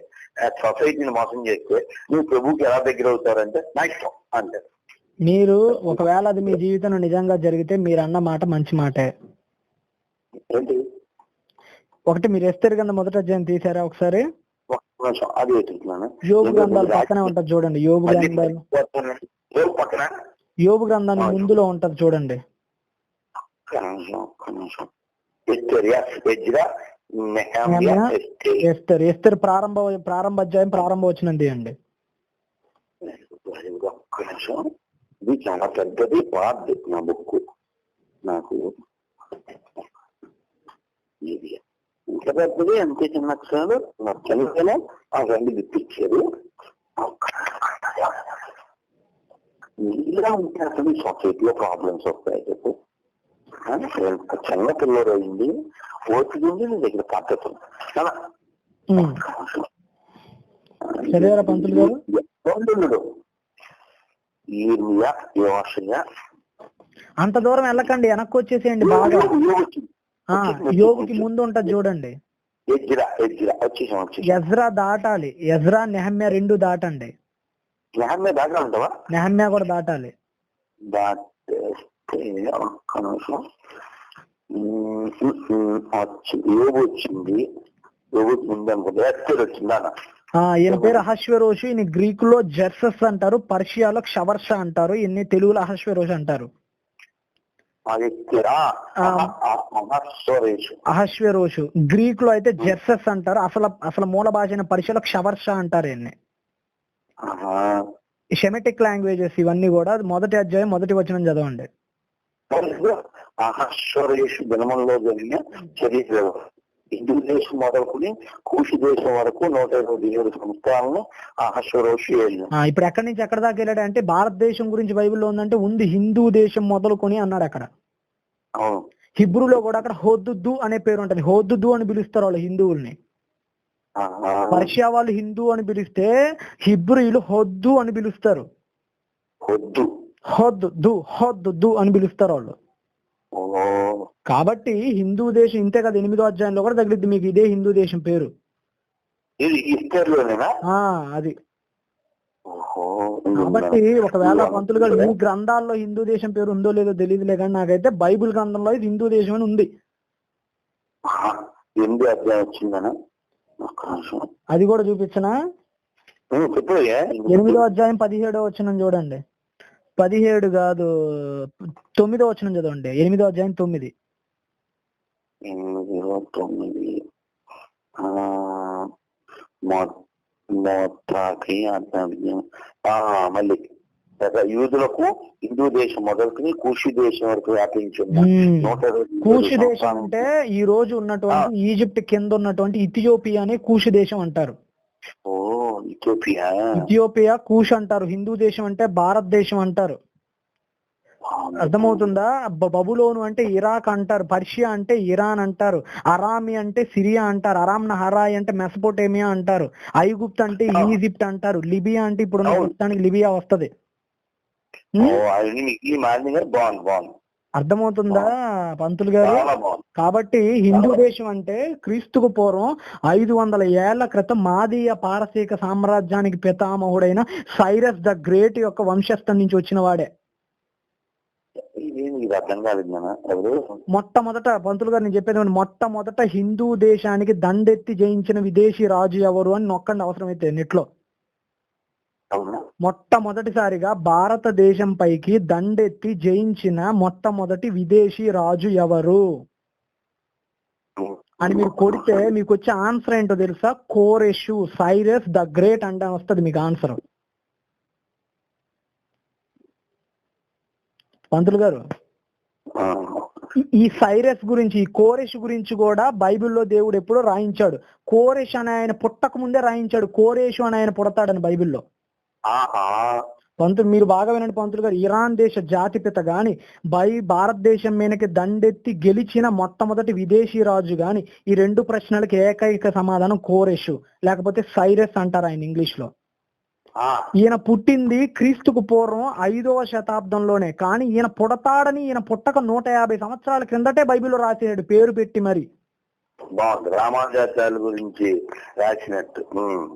సొసైటీని మోసం చేస్తే నువ్వు ప్రభువుకి ఎలా దగ్గర అవుతారంటే నా ఇష్టం అంటారు. మీరు ఒకవేళ అది మీ జీవితంలో నిజంగా జరిగితే మీరు అన్న మాట మంచి మాటే. ఒకటి, మీరు ఎస్తేరు గ్రంథం 1వ అధ్యాయం తీసారా ఒకసారి? యోబు గ్రంథాలు పక్కనే ఉంటది చూడండి. యోబు గ్రంథాన్ని ముందులో ఉంటది చూడండి. ఎస్తేరు ప్రారంభ అధ్యాయం ప్రారంభ వచనం తీయండి. ఇది చాలా పెద్దది, పార్ది నా బుక్. నాకు ఇది ఇంత పెద్దది, అంతే చిన్న అక్షరాలు. నా చిన్నగానే ఆ రెండు గుర్తించారు. ఇలా ఉంటే అసలు సొసైటీలో ప్రాబ్లమ్స్ వస్తాయి. చెప్పు, చిన్న పిల్లలు అయింది ఓటుకుంది నీ దగ్గర పద్ధతులు చాలా పంతులు గారు. అంత దూరం వెళ్ళకండి, వెనక్కి వచ్చేసేయండి. బాగా యోగుకి ముందు ఉంటది చూడండి. ఎజ్రా దాటాలి. ఎజ్రా, నెహమ్యా 2 దాటండి. నెహమ్యా కూడా దాటాలి. వచ్చింది ఈయన పేరు అహశ్వేరోషు. ఈయన గ్రీకు లో జెర్సస్ అంటారు, పర్షియాలో క్షవర్ష అంటారు, ఈయన్ని తెలుగులో అహశ్వేరోషు అంటారు. అహశ్వేరోషు గ్రీక్ లో అయితే జెర్సస్ అంటారు. అసలు మూల భాష అయిన పర్షియాలో క్షవర్ష అంటారు. ఈయన్ని సెమెటిక్ లాంగ్వేజెస్ ఇవన్నీ కూడా. 1వ అధ్యాయం 1వ వచనం చదవండి. అహశ్వేరోషు జన్మంలో జరిగిన చరిత్ర హిందూ దేశం మొదలుకుని కూషి దేశం వరకు 127 సంవత్సరాలను అహశ్వేరోషు. ఇప్పుడు ఎక్కడి నుంచి ఎక్కడ దాకా వెళ్ళాడు అంటే, భారతదేశం గురించి బైబిల్లో ఉందంటే ఉంది, హిందూ దేశం మొదలుకొని అన్నాడు అక్కడ. హిబ్రూలో కూడా అక్కడ హోద్దు అనే పేరు ఉంటుంది. హోద్దు అని పిలుస్తారు వాళ్ళు హిందువుల్ని. పర్షియా వాళ్ళు హిందూ అని పిలిస్తే హిబ్రూలు హొద్దు అని పిలుస్తారు. హొద్దు అని పిలుస్తారు వాళ్ళు. కాబట్టి హిందూ దేశం ఇంతే కదా, 8వ అధ్యాయంలో కూడా తగిలిద్ది మీకు ఇదే హిందూ దేశం పేరు. అది కాబట్టి ఒకవేళ పంతులు గారు మీ గ్రంథాల్లో హిందూ దేశం పేరు ఉందో లేదో తెలియదులే, కానీ నాకైతే బైబిల్ గ్రంథంలో ఇది హిందూ దేశం అని ఉంది. అది కూడా చూపించనా? 8వ అధ్యాయం 17వ వచనం చూడండి. 17 కాదు, 9వ వచనం చదవండి. 8వ అధ్యాయం 9. మళ్ళీ యూదులకు హిందూ దేశం మొదలుకుని కూషి దేశం వరకు వ్యాపించింది. కూషి దేశం అంటే ఈ రోజు ఉన్నటువంటి ఈజిప్ట్ కింద ఉన్నటువంటి ఇథియోపియా అనే కూషి దేశం అంటారు. ఇథియోపియా కూష్ అంటారు. హిందూ దేశం అంటే భారతదేశం అంటారు. అర్థమవుతుందా? బబులోను అంటే ఇరాక్ అంటారు, పర్షియా అంటే ఇరాన్ అంటారు, అరామి అంటే సిరియా అంటారు, అరామ్ నహరాయి అంటే మెసపోటేమియా అంటారు, ఐగుప్త్ అంటే ఈజిప్ట్ అంటారు, లిబియా అంటే ఇప్పుడు ప్రస్తుతానికి లిబియా వస్తది. బాగుంది. అర్థమవుతుందా పంతులు గారు? కాబట్టి హిందూ దేశం అంటే క్రీస్తుకు పూర్వం 500 ఏళ్ల క్రితం మాదీయ పారసీక సామ్రాజ్యానికి పితామహుడైన సైరస్ ద గ్రేట్ యొక్క వంశస్థం నుంచి వచ్చిన వాడే. మొట్టమొదట పంతులు గారు నేను చెప్పేది, మొట్టమొదట హిందూ దేశానికి దండెత్తి జయించిన విదేశీ రాజు ఎవరు అని నొక్కండి అవసరమైతే నెట్లో. మొట్టమొదటిసారిగా భారతదేశం పైకి దండెత్తి జయించిన మొట్టమొదటి విదేశీ రాజు ఎవరు అని మీరు కొడితే మీకు వచ్చే ఆన్సర్ ఏంటో తెలుసా? కోరెషు, సైరస్ ద గ్రేట్ అంటే వస్తుంది మీకు ఆన్సర్. పంతులు గారు, ఈ సైరస్ గురించి, ఈ కోరెష్ గురించి కూడా బైబిల్లో దేవుడు ఎప్పుడో రాయించాడు. కోరెష్ అని ఆయన పుట్టక ముందే రాయించాడు, కోరేషు అని ఆయన పుడతాడని బైబిల్లో. పంతులు మీరు బాగా వినండి పంతులు గారు, ఇరాన్ దేశ జాతిపిత గాని భారతదేశం మీదకి దండెత్తి గెలిచిన మొట్టమొదటి విదేశీ రాజు గాని, ఈ రెండు ప్రశ్నలకు ఏకైక సమాధానం కోరెషు లేకపోతే సైరస్ అంటారు ఆయన ఇంగ్లీష్ లో. ఈయన పుట్టింది క్రీస్తుకు పూర్వం 5వ శతాబ్దంలోనే, కానీ ఈయన పుడతాడని ఈయన పుట్టక 150 సంవత్సరాల క్రిందటే బైబిల్లో రాసాడు పేరు పెట్టి మరి. బాగుంది, రామానుజాచార్యుల గురించి రాసినట్టు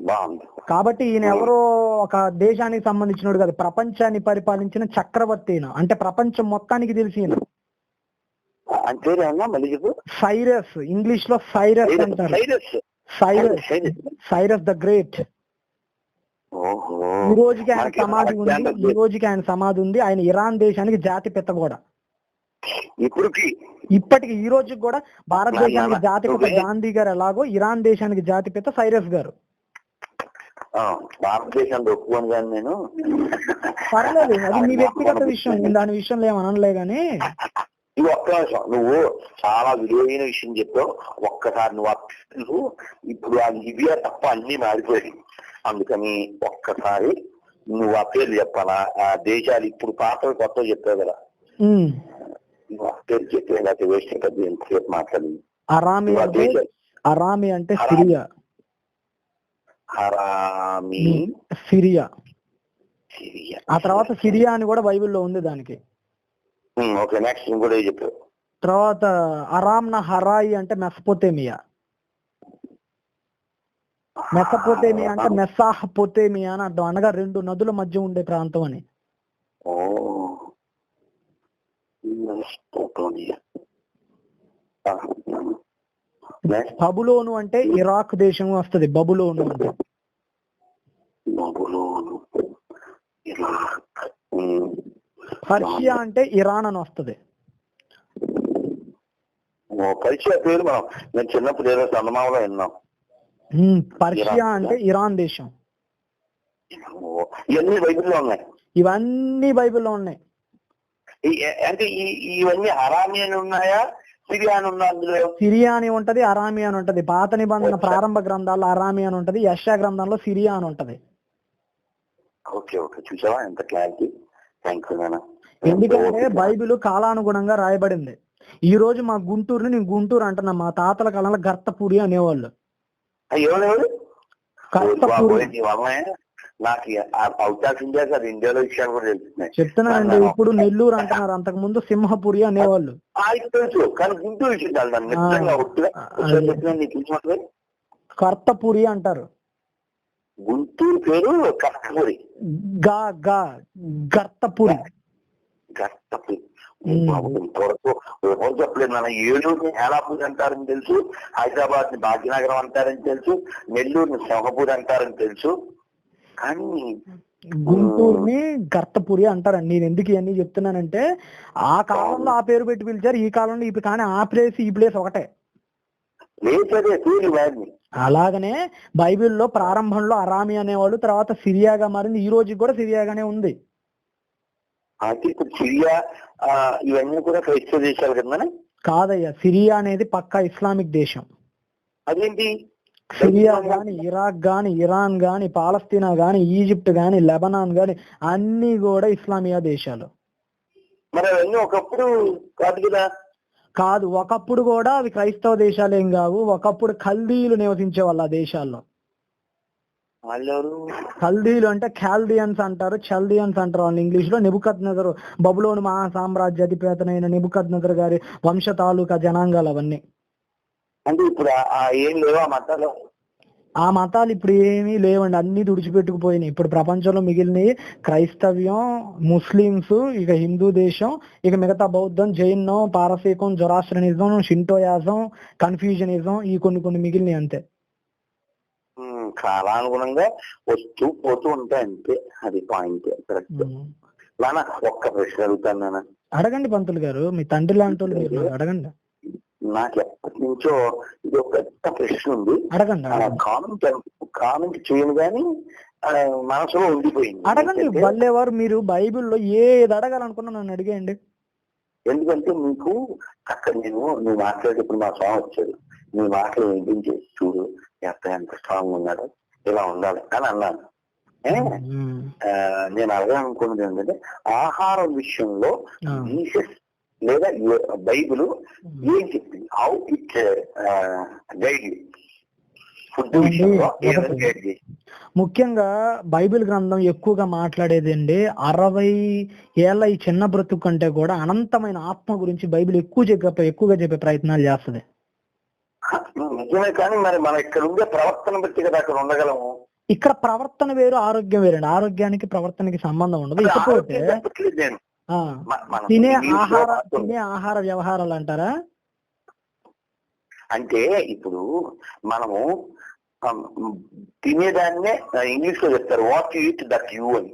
బాగుంది. కాబట్టి ఈయన ఎవరో ఒక దేశానికి సంబంధించినోడు కాదు, ప్రపంచాన్ని పరిపాలించిన చక్రవర్తి. అంటే ప్రపంచం మొత్తానికి తెలిసి ఈయన. సైరస్, ఇంగ్లీష్ లో సైరస్ అంటారు, సైరస్ ద గ్రేట్. ఈ రోజుకి ఆయన సమాధి ఉంది. ఆయన ఇరాన్ దేశానికి జాతిపిత కూడా. ఇప్పటికి ఈ రోజుకి కూడా భారతదేశానికి జాతిపిత గాంధీ గారు ఎలాగో ఇరాన్ దేశానికి జాతిపిత సైరస్ గారు. భారతదేశాన్ని ఒప్పుకోను కానీ నేను, పర్లేదు అది మీ వ్యక్తిగత విషయం, నేను దాని విషయంలో ఏమనలే గానీ. ఒక్క నిమిషం, నువ్వు చాలా విలువైన విషయం చెప్పావు. ఒక్కసారి నువ్వు ఇప్పుడు ఆ లిబియా తప్ప అన్ని మారిపోయాయి, అందుకని ఒక్కసారి నువ్వు ఆ పేర్లు చెప్పాలా? ఆ దేశాలు ఇప్పుడు పాతలు కొత్త చెప్పావు కదా, నువ్వు ఆ పేరు చెప్పే లేకపోతే వేస్ట్ ఎంతసేపు మాట్లాడింది. అరామి అంటే సిరియా. సిరియా ఆ తర్వాత సిరియా అని కూడా బైబిల్లో ఉంది దానికి. ఓకే, నెక్స్ట్ ఇంకోటి చెప్పావు. తర్వాత అరామ్ నహరాయి అంటే మెసపోటేమియా. మెసపోటేమియా అంటే మెసాహపోటేమియా అని అర్థం, అనగా 2 నదుల మధ్య ఉండే ప్రాంతం అని. బబులోను అంటే ఇరాక్ దేశం వస్తుంది. బబులోను అంటే పర్షియా అంటే ఇరాన్ అని వస్తుంది. పర్షియా పేరు మనం నేను చిన్నప్పుడు ఏదో చందమామలో విన్నాం. పర్షియా అంటే ఇరాన్ దేశం. ఇవన్నీ బైబిల్లో ఉన్నాయి. ఇవన్నీ బైబిల్లో ఉన్నాయి. అంటే ఇవన్నీ అరామి అని ఉన్నాయా, సిరియా అని ఉన్నా? అందులో సిరియా అని ఉంటది, అరామి అని ఉంటది. పాత నిబంధన ప్రారంభ గ్రంథాల్లో అరామి అని ఉంటది, యెషయా గ్రంథంలో సిరియా అని ఉంటది. ఓకే ఓకే, చూసావా ఎంత క్లారిటీ. థ్యాంక్ యూ నాన్న. ఎందుకంటే బైబిల్ కాలానుగుణంగా రాయబడింది. ఈ రోజు మా గుంటూరుని నేను గుంటూరు అంటున్నా, మా తాతల కాలంలో గర్తపూరి అనేవాళ్ళు. నాకు అవుట్ ఆఫ్ ఇండియా సార్, ఇండియాలో విషయాలు కూడా తెలుస్తున్నాయి. చెప్తున్నానండి, ఇప్పుడు నెల్లూరు అంటున్నారు, అంతకు ముందు సింహపురి అనేవాళ్ళు. తెలుసు, కానీ గుంటూరు విషయం కర్తపురి అంటారు. గుంటూరు పేరు కర్తపురి. గర్తపురి. గర్తపురి చెప్పలేదు నాన్న. ఏలూరుని ఏలాపూరి అంటారని తెలుసు, హైదరాబాద్ ని భాగ్యనగరం అంటారని తెలుసు, నెల్లూరుని సింహపూరి అంటారని తెలుసు, కానీ గుంటూరుని గర్తపురి అంటారండి. నేను ఎందుకు ఇవన్నీ చెప్తున్నానంటే ఆ కాలంలో ఆ పేరు పెట్టి పిలిచారు, ఈ కాలంలో ఇప్పుడు, కానీ ఆ ప్లేస్ ఈ ప్లేస్ ఒకటే. అలాగనే బైబిల్లో ప్రారంభంలో అరామి అనేవాళ్ళు, తర్వాత సిరియాగా మారింది, ఈ రోజు కూడా సిరియాగానే ఉంది. ఇప్పుడు సిరియా ఇవన్నీ కూడా క్రైస్తవ దేశాలు కదా? కాదయ్యా, సిరియా అనేది పక్కా ఇస్లామిక్ దేశం. అదేంటి? సిరియా గాని, ఇరాక్ గాని, ఇరాన్ గాని, పాలస్తీనా గాని, ఈజిప్ట్ గాని, లెబనాన్ గాని అన్ని కూడా ఇస్లామియా దేశాలు. మరి అవన్నీ ఒకప్పుడు కాదు కదా. కాదు, ఒకప్పుడు కూడా అవి క్రైస్తవ దేశాలు ఏం కావు. ఒకప్పుడు కల్దీయులు నివసించే వాళ్ళు ఆ దేశాల్లో. వాళ్ళెవరు? కల్దీయులు అంటే కాల్డియన్స్ అంటారు, చల్డియన్స్ అంటారు వాళ్ళు ఇంగ్లీష్ లో. నెబుకద్నెజరు, బబులోను మహా సామ్రాజ్యాధిపేతనైన నెబుకద్నెజరు గారి వంశ తాలూకా జనాంగాలు అవన్నీ. అంటే ఇప్పుడు ఏం లేవు ఆ మతాలు? ఆ మతాలు ఇప్పుడు ఏమీ లేవండి, అన్ని తుడిచిపెట్టుకుపోయినాయి. ఇప్పుడు ప్రపంచంలో మిగిలినవి క్రైస్తవ్యం, ముస్లింస్, ఇక హిందూ దేశం, ఇక మిగతా బౌద్ధం, జైనం, పారసీకం, జొరాస్ట్రియనిజం, షింటోయాజం, కన్ఫ్యూజనిజం, ఈ కొన్ని మిగిలినవి అంతే. కాలానుగుణంగా వస్తూ పోతూ ఉంటాయి అంతే. అది పాయింట్. కరెక్ట్. నాన్న ఒక్క ప్రశ్న అడుగుతాను నాన్న. అడగండి పంతులు గారు, మీ తండ్రి లాంటి వాళ్ళు మీరు, అడగండి. నాకు ఎప్పటి నుంచో ఇది ఒక పెద్ద ప్రశ్న ఉంది. అడగండి. కామెంట్ చేయను కానీ మనసులో ఉండిపోయింది. అడగండి వాళ్ళేవారు. మీరు బైబిల్లో ఏది అడగాలనుకున్నా నన్ను అడిగేయండి. ఎందుకంటే మీకు అక్కడ నువ్వు మాట్లాడేటప్పుడు మా స్వామి వచ్చాడు, నీ మాటలు వినిపించి చూడు ఎంత స్ట్రాంగ్ ఉన్నాడు, ఇలా ఉండాలి అని అన్నాను. నేను అడగాలనుకున్నది ఏంటంటే ఆహారం విషయంలో జీసస్ లేదా బైబిల్ ఏం చెప్పింది? How it guide you? Food విషయంలో గైడ్ చేసి. ముఖ్యంగా బైబిల్ గ్రంథం ఎక్కువగా మాట్లాడేది అండి 60 ఏళ్ల ఈ చిన్న బ్రతుకు కంటే కూడా అనంతమైన ఆత్మ గురించి బైబిల్ ఎక్కువగా చెప్పే ప్రయత్నాలు చేస్తుంది. నిజమే, కానీ మరి మనం ఇక్కడ ఉండే ప్రవర్తన బట్టి కదా అక్కడ ఉండగలము. ఇక్కడ ప్రవర్తన వేరు, ఆరోగ్యం వేరండి. ఆరోగ్యానికి ప్రవర్తనకి సంబంధం ఉండదు. ఇకపోతే తినే ఆహార వ్యవహారాలు అంటారా? అంటే ఇప్పుడు మనము తినేదాన్నే ఇంగ్లీష్ లో చెప్తారు, what you eat that you అని.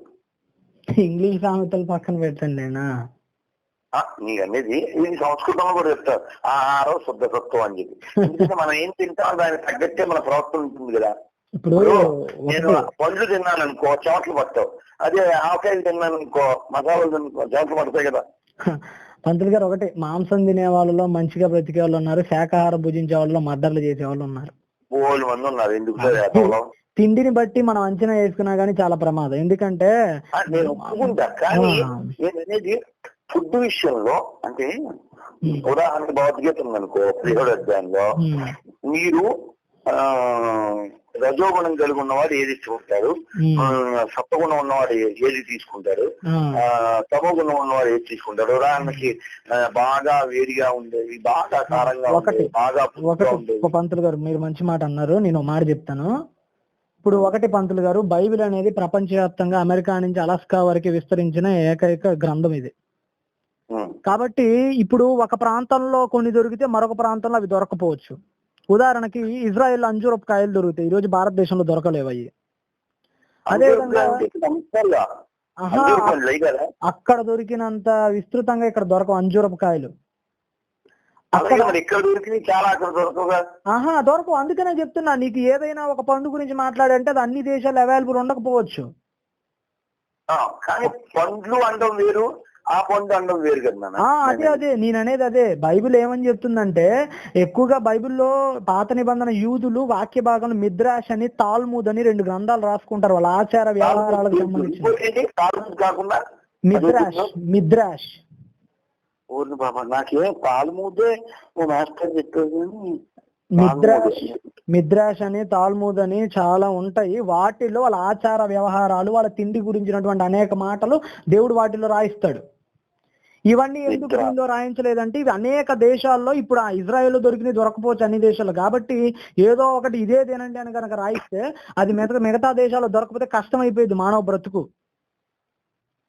ఇంగ్లీష్ సామెతలు పక్కన పెట్టండి. నీకు అనేది ఇది సంస్కృతంలో కూడా చెప్తారు, ఆహారం శుద్ధ సత్వం అని చెప్పి. ఎందుకంటే మనం ఏం తింటామో దానికి తగ్గట్టే మన ప్రవర్తన ఉంటుంది కదా. ఇప్పుడు నేను పండ్లు తిన్నాను అనుకో చెమటలు పడతావు, అదే ఆవకాయలు తిన్నాను అనుకో మసాలాలు తినుకో చెమటలు పడతాయి కదా. పంతులు గారు ఒకటి, మాంసం తినే వాళ్ళలో మంచిగా బ్రతికే వాళ్ళు ఉన్నారు, శాకాహారం భుజించే వాళ్ళలో మర్డర్లు చేసే వాళ్ళు ఉన్నారు, బోలు మంది ఉన్నారు. ఎందుకు? తిండిని బట్టి మనం అంచనా వేసుకున్నా గానీ చాలా ప్రమాదం. ఎందుకంటే నేను ఒప్పుకుంటా, కానీ నేననేది ఫుడ్ విషయంలో అంటే ఉదాహరణకు భగవద్గీత ఉందనుకో 17వ అధ్యాయంలో మీరు రజోగుణం కలిగి ఉన్నవాడు ఏది ఇష్టపడతాడు, సత్వగుణం ఉన్నవాడు ఏది తీసుకుంటాడు, తమోగుణం ఉన్నవాడు ఏది తీసుకుంటాడు. ఉదాహరణకి బాగా వేడిగా ఉండేది, బాగా కారంగా ఉండేది, బాగా ఉండేది. పంతులు గారు మీరు మంచి మాట అన్నారు, నేను మాట చెప్తాను. ఇప్పుడు ఒకటి పంతులు గారు, బైబిల్ అనేది ప్రపంచవ్యాప్తంగా అమెరికా నుంచి అలాస్కా వరకు విస్తరించిన ఏకైక గ్రంథం ఇది. కాబట్టి ఇప్పుడు ఒక ప్రాంతంలో కొన్ని దొరికితే మరొక ప్రాంతంలో అవి దొరకపోవచ్చు. ఉదాహరణకి ఇజ్రాయెల్ అంజూరపు కాయలు దొరుకుతాయి, ఈ రోజు భారతదేశంలో దొరకలేవు అవి. అదేవిధంగా అక్కడ దొరికినంత విస్తృతంగా ఇక్కడ దొరకవు అంజూరపు కాయలు. దొరకవు. అందుకనే చెప్తున్నా, నీకు ఏదైనా ఒక పండు గురించి మాట్లాడంటే అది అన్ని దేశాలు అవైలబుల్ ఉండకపోవచ్చు. పండ్లు అనడం వేరు, ఆ పండు అనడం వేరు కదా. అదే నేను అనేది అదే. బైబిల్ ఏమని చెప్తుందంటే, ఎక్కువగా బైబిల్లో పాత నిబంధన యూదులు వాక్య భాగంలో మిద్రాష్ అని, తాల్ముద్ అని 2 గ్రంథాలు రాసుకుంటారు వాళ్ళ ఆచార వ్యవహారాలకు సంబంధించి. మిద్రాష్ మిద్రాష్ అని, తాల్ముద్ అని చాలా ఉంటాయి. వాటిలో వాళ్ళ ఆచార వ్యవహారాలు, వాళ్ళ తిండి గురించినటువంటి అనేక మాటలు దేవుడు వాటిలో రాయిస్తాడు. ఇవన్నీ ఎందుకు దీనిలో రాయించలేదంటే, ఇవి అనేక దేశాల్లో ఇప్పుడు ఆ ఇజ్రాయెల్ దొరికినవి దొరకపోవచ్చు అన్ని దేశాల్లో. కాబట్టి ఏదో ఒకటి ఇదేదేనండి అని కనుక రాయిస్తే అది మిగతా దేశాల్లో దొరకపోతే కష్టం అయిపోయింది మానవ బ్రతుకు.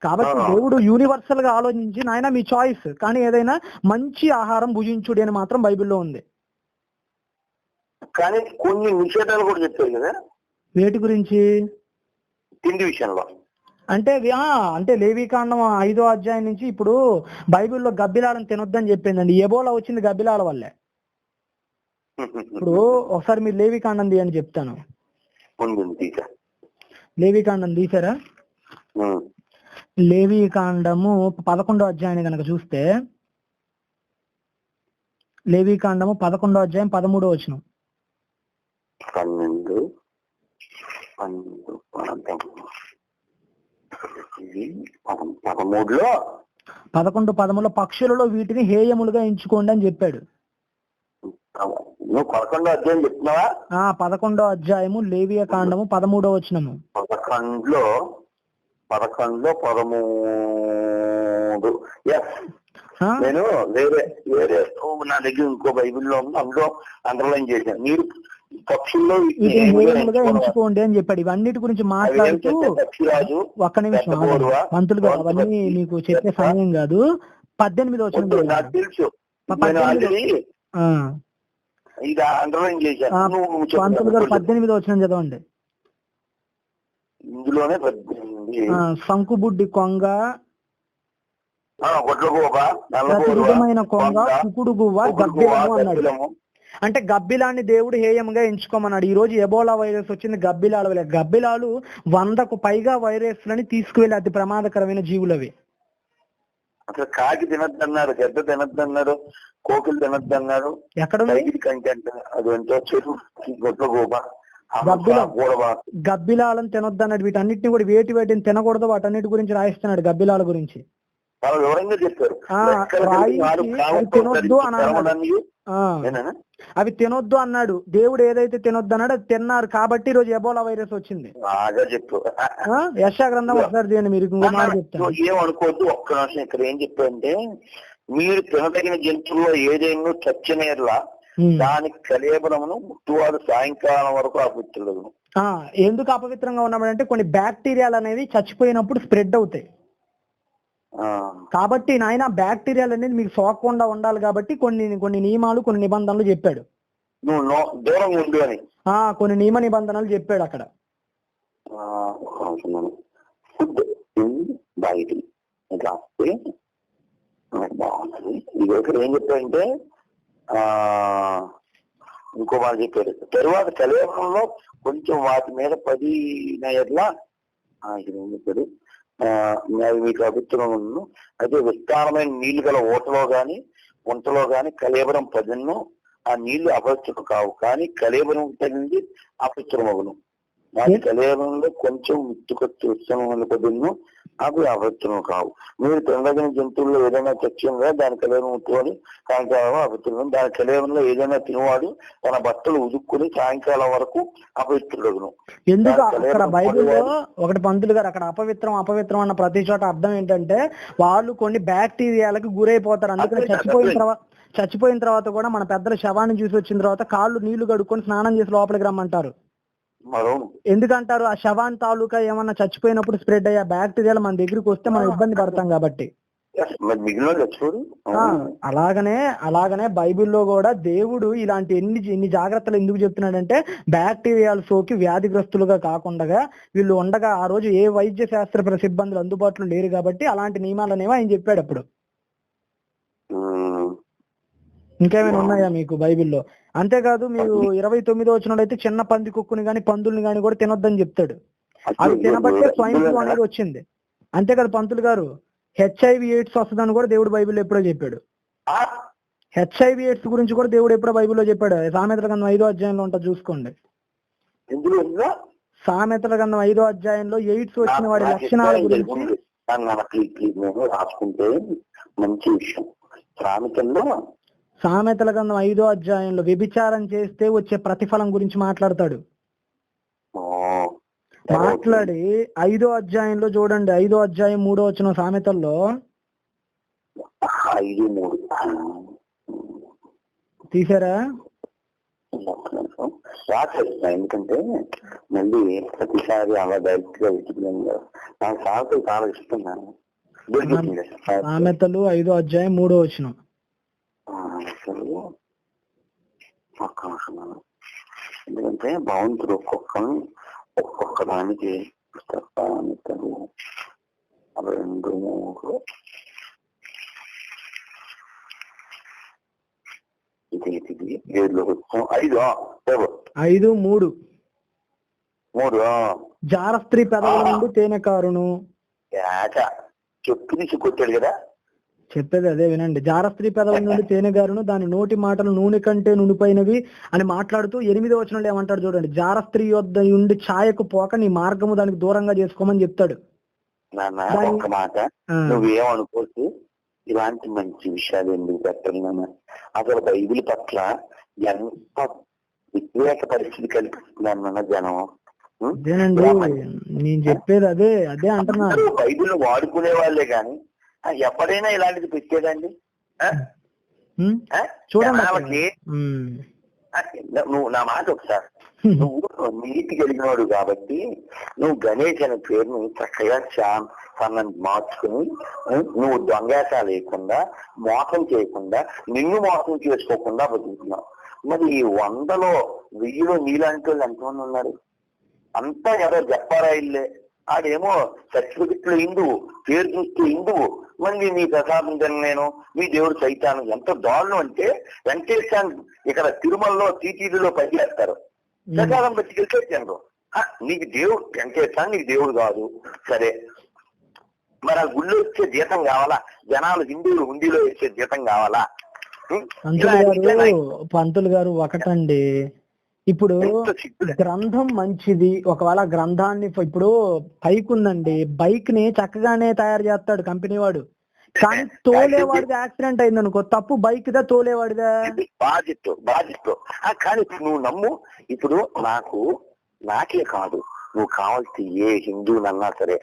కాబట్టి దేవుడు యూనివర్సల్ గా ఆలోచించి, నాయన మీ చాయిస్, కానీ ఏదైనా మంచి ఆహారం భుజించుడి అని మాత్రం బైబిల్లో ఉంది. కానీ కొన్ని నిషేధాలు కూడా చెప్పారు కదా. వేటి గురించి? తిండి విషయంలో. అంటే లేవీకాండం 5వ అధ్యాయం నుంచి ఇప్పుడు బైబిల్లో గబ్బిలాలను తినొద్దని చెప్పిందండి. ఎబోలా వచ్చింది గబ్బిలాల వల్లే. ఇప్పుడు ఒకసారి మీరు లేవీకాండం తీయని చెప్తాను. లేవీకాండం తీసారా? లేవీకాండము 11వ అధ్యాయాన్ని కనుక చూస్తే, లేవీకాండము 11వ అధ్యాయం 13వ వచనం. 13లో 11:13 పక్షులలో వీటిని హేయములుగా ఎంచుకోండి అని చెప్పాడు. నువ్వు 11వ అధ్యాయం చెప్తున్నావా? 11వ అధ్యాయము లేవియ కాండము 13వ వచనము. 11లో 13 ఎస్. నేను వేరే నా దగ్గర ఇంకో బైబిల్లో ఉంది, అందులో అండర్లైన్ చేశాను. మీరు పక్షుల్లో హేయములుగా ఎంచుకోండి అని చెప్పాడు. ఇవన్నిటి గురించి మాట్లాడుతూ ఒక్క నిమిషం మంతులు గారు, అవన్నీ మీకు చెప్పే సమయం కాదు. 18వ వచనం నాకు తెలుసు, ఇది అండర్లైన్ చేశాను. పంతులు గారు 18వ వచనం చదవండి. ఇందులోనే శంకుబుడ్డి కొంగ, విధమైన కొంగ, కుకుడు గువ్వ, గబ్బిలము అన్నాడు. అంటే గబ్బిలాన్ని దేవుడు హేయంగా ఎంచుకోమన్నాడు. ఈ రోజు ఎబోలా వైరస్ వచ్చింది, గబ్బిలాలు 100కు పైగా వైరస్లని తీసుకువెళ్ళి అతి ప్రమాదకరమైన జీవులవి. అసలు కాకి తినద్దన్నారు, గద్ద తినద్దన్నారు, కోకిలు తినద్దన్నారు. ఎక్కడ కంటెంట్ అదేంటో చెరువు గొడ్ల గోబ, గబ్బిలాలను తినొద్దన్నాడు. వీటన్నిటిని కూడా వేటిని తినకూడదు, వాటన్నిటి గురించి రాయిస్తున్నాడు గబ్బిలాల గురించి. చాలా వివరంగా చెప్పారు. తినొద్దు అన్నాడు, అవి తినొద్దు అన్నాడు దేవుడు. ఏదైతే తినొద్దు అన్నాడు అది తిన్నారు కాబట్టి ఈ రోజు ఎబోలా వైరస్ వచ్చింది. బాగా చెప్పు. యెషయా గ్రంథం ఒకసారి చేయండి, మీరు ఇంకో మాట చెప్తాను. ఏమనుకోవద్దు, ఒక్క నిమిషం. ఇక్కడ ఏం చెప్పారంటే, మీరు తినదగిన జంతువుల్లో ఏదైనా చచ్చనేర్లా దాని కలేబరమును ముట్టువాడు సాయంకాలం వరకు అపవిత్రులను. ఎందుకు అపవిత్రంగా ఉన్నామంటే కొన్ని బ్యాక్టీరియాలు అనేవి చచ్చిపోయినప్పుడు స్ప్రెడ్ అవుతాయి కాబట్టి నాయన బ్యాక్టీరియాలు అనేది మీకు సోకకుండా ఉండాలి కాబట్టి కొన్ని నియమాలు, కొన్ని నిబంధనలు చెప్పాడు. దూరంగా ఉండు అని కొన్ని నియమ నిబంధనలు చెప్పాడు అక్కడ. ఫుడ్ బయట రాస్తే బాగుంది. ఇది ఒకటి ఏం చెప్పాడంటే ఇంకో మాట చెప్పాడు. తరువాత కలేవరంలో కొంచెం వాటి మీద పడిన ఎట్లా ఇక్కడ ఏం చెప్పాడు, మీకు అభిప్రాయం అయితే విస్తారమైన నీళ్లు గల ఓటలో గాని వంటలో గాని కలేబరం పదను, ఆ నీళ్లు అపవిత్రం కావు, కానీ కలేబరం తగిలింది అపవిత్రమగును. వాటి కలేబరంలో కొంచెం విత్తుకొచ్చి ఉత్సవం పదను, అవి అపవిత్రం కావు. మీరు తినదగిన జంతువుల్లో ఏదైనా చచ్చిందా దాని కలేబరం ఉట్టుకొని సాయంకాలం అపవిత్రం, దాని కలేబరంలో ఏదైనా తినవాడు తన బట్టలు ఉదుక్కుని సాయంకాలం వరకు అపవిత్రుడును. ఎందుకు అక్కడ బైబిల్లో ఒకటి పంతులు గారు, అక్కడ అపవిత్రం అన్న ప్రతి చోట అర్థం ఏంటంటే వాళ్ళు కొన్ని బ్యాక్టీరియాలకు గురైపోతారు. అందుకని చచ్చిపోయిన తర్వాత కూడా మన పెద్దల శవాన్ని చూసి వచ్చిన తర్వాత కాళ్ళు నీళ్లు కడుక్కొని స్నానం చేసి లోపలికి రమ్మంటారు. ఎందుకంటారు, ఆ శవాన్ తాలూకా ఏమన్నా చచ్చిపోయినప్పుడు స్ప్రెడ్ అయ్యే బ్యాక్టీరియాలు మన దగ్గరికి వస్తే మనం ఇబ్బంది పడతాం కాబట్టి. అలాగనే బైబిల్లో కూడా దేవుడు ఇలాంటి ఎన్ని జాగ్రత్తలు ఎందుకు చెప్తున్నాడంటే బ్యాక్టీరియాలు సోకి వ్యాధిగ్రస్తులుగా కాకుండా వీళ్ళు ఉండగా ఆ రోజు ఏ వైద్య శాస్త్ర సిబ్బందులు అందుబాటులో లేరు కాబట్టి అలాంటి నియమాలనేమో ఆయన చెప్పాడు అప్పుడు. ఇంకేమైనా ఉన్నాయా మీకు బైబిల్లో? అంతేకాదు మీరు 29వ వచనంలో అయితే చిన్న పంది కుక్కుని గాని పందుల్ని గాని కూడా తినొద్దని చెప్తాడు. అవి తినబట్టే స్వైన్ ఫ్లూ అనేది వచ్చింది. అంతేకాదు పంతులు గారు, HIV AIDS వస్తుందని కూడా దేవుడు బైబిల్లో ఎప్పుడో చెప్పాడు. HIV AIDS గురించి కూడా దేవుడు ఎప్పుడో బైబిల్లో చెప్పాడు. సామెతల గ్రంథం 5వ అధ్యాయంలో ఉంటుంది, చూసుకోండి. సామెతల గ్రంథం 5వ అధ్యాయంలో ఎయిడ్స్ వచ్చిన వాడి లక్షణాల గురించి రాసుకుంటే మంచి విషయం. సామెతల గ్రంథం 5వ అధ్యాయంలో వ్యభిచారం చేస్తే వచ్చే ప్రతిఫలం గురించి మాట్లాడతాడు. మాట్లాడి 5వ అధ్యాయంలో చూడండి, 5వ అధ్యాయం 3వ వచనం సామెతల్లో తీసారా? ఎందుకంటే మళ్ళీ ప్రతిసారి అలా డైరెక్ట్ గా వెతుకున్నాను. నాకు సామెతలు చాలా ఇష్టం. సామెతలు 5వ అధ్యాయం 3వ వచనం. ఎందుకంటే భగవంతుడు ఒక్కొక్క దానికి 2 3 ఇది 7 వచ్చాం 5 3 జార స్త్రీ పెదవుల నుండి తేనె కారును. చెప్పి నుంచి కొట్టాడు కదా, చెప్పేది అదే వినండి. జార స్త్రీ పెదవుల నుండి తేనెగారును, దాని నోటి మాటలు నూనె కంటే నునిపోయినవి అని మాట్లాడుతూ 8వ వచనంలో ఏమంటాడు చూడండి, జార స్త్రీ యొద్ద నుండి ఛాయకు పోక నీ మార్గము దానికి దూరంగా చేసుకోమని చెప్తాడు. ఒక్క మాట, నువ్వేమనుకోవచ్చు, ఇలాంటి మంచి విషయాలు ఎందుకు పెట్టాలన్నా? అసలు బైబిల్ పట్ల ఎంత వ్యతిరేక పరిస్థితి కల్పిస్తున్నారన్న జనం. అదేనండి నేను చెప్పేది అదే అంటున్నారు. బైబిల్ వాడుకునే వాళ్ళే కానీ ఎప్పుడైనా ఇలాంటిది పెట్టేదండి? చూడండి నువ్వు నా మాట ఒకసారి, నువ్వు నీతి కలిగినవాడు కాబట్టి నువ్వు గణేష్ అనే పేరుని చక్కగా మార్చుకుని నువ్వు దొంగేట లేకుండా మోసం చేయకుండా నిన్ను మోసం చేసుకోకుండా బతుకుతున్నావు. మరి ఈ 100లో 1000లో నీలాంటి వాళ్ళు ఎంతమంది ఉన్నారు? అంతా ఎవరో చెప్పారా ఇల్లే. ఆడేమో సర్టిఫికెట్లు హిందువు, పేరు చూస్తూ హిందువు, మళ్ళీ నీ ప్రసాదం తినలేను, మీ దేవుడు సైతాను. ఎంత దారుణం అంటే వెంకటేశ్వర ఇక్కడ తిరుమలలో టీటీడీలో పనిచేస్తారు, ప్రసాదం పట్టుకెళ్తే తినరు. నీకు దేవుడు వెంకటేశ్వర, నీకు దేవుడు కాదు సరే, మరి ఆ గుళ్ళో ఇచ్చే జీతం కావాలా? జనాలు హిందువులు హుండీలో ఇచ్చే జీతం కావాలా? పంతులు గారు ఒకటండి, ఇప్పుడు గ్రంథం మంచిది, ఒకవేళ గ్రంథాన్ని ఇప్పుడు బైక్ ఉందండి, బైక్ ని చక్కగానే తయారు చేస్తాడు కంపెనీ వాడు, కానీ తోలేవాడిది యాక్సిడెంట్ అయింది అనుకో, తప్పు బైక్ దా తోలేవాడిదా? బాధితో కానీ నువ్వు నమ్ము. ఇప్పుడు నాకే కాదు, నువ్వు కావాల్సి ఏ హిందువునన్నా సరే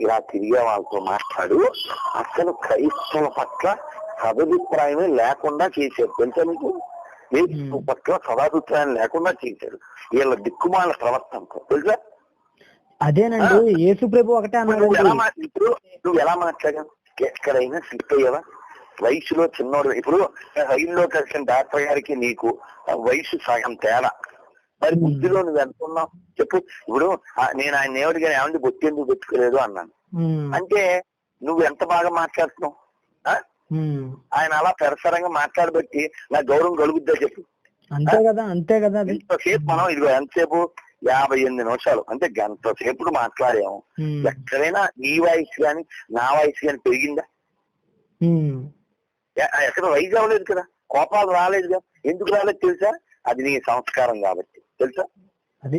ఇలా తిరిగే వాళ్ళతో మాట్లాడు. అసలు క్రైస్తవుల పట్ల సదభిప్రాయమే లేకుండా చేశారు తెలుసా నీకు? పట్ల సదాభిప్రాయం లేకుండా చేశారు వీళ్ళ దిక్కుమాల ప్రవర్తనతో తెలుసా? అదేనండి యేసు ప్రభు ఒకటే అన్నాడు. ఇప్పుడు నువ్వు ఎలా మాట్లాడావు? ఎక్కడైనా స్లిప్ అయ్యావా? వయసులో చిన్నోడు. ఇప్పుడు రైల్లో కలిసిన డాక్టర్ గారికి నీకు వయసు సగం తేడా, మరి బుద్ధిలో నువ్వు అనుకున్నావు చెప్పు. ఇప్పుడు నేను ఆయన దేవుడి గారు ఏమంటే బొత్తి ఎందుకు పెట్టుకోలేదు అన్నాను అంటే నువ్వు ఎంత బాగా మాట్లాడుతున్నావు. ఆయన అలా పెరసరంగా మాట్లాడబట్టి నా గౌరవం కలుగుద్దా చెప్పు. అంతే కదా ఇంతసేపు మనం ఇదిగో ఎంతసేపు 58 నిమిషాలు అంటే గంట సేపు మాట్లాడాము. ఎక్కడైనా నీ వాయిస్ గాని నా వాయిస్ గాని పెరిగిందా? ఎక్కడ రైజ్ అవ్వలేదు కదా, కోపాలు రాలేదుగా. ఎందుకు రాలేదు తెలుసా? అది నీ సంస్కారం కాబట్టి తెలుసా.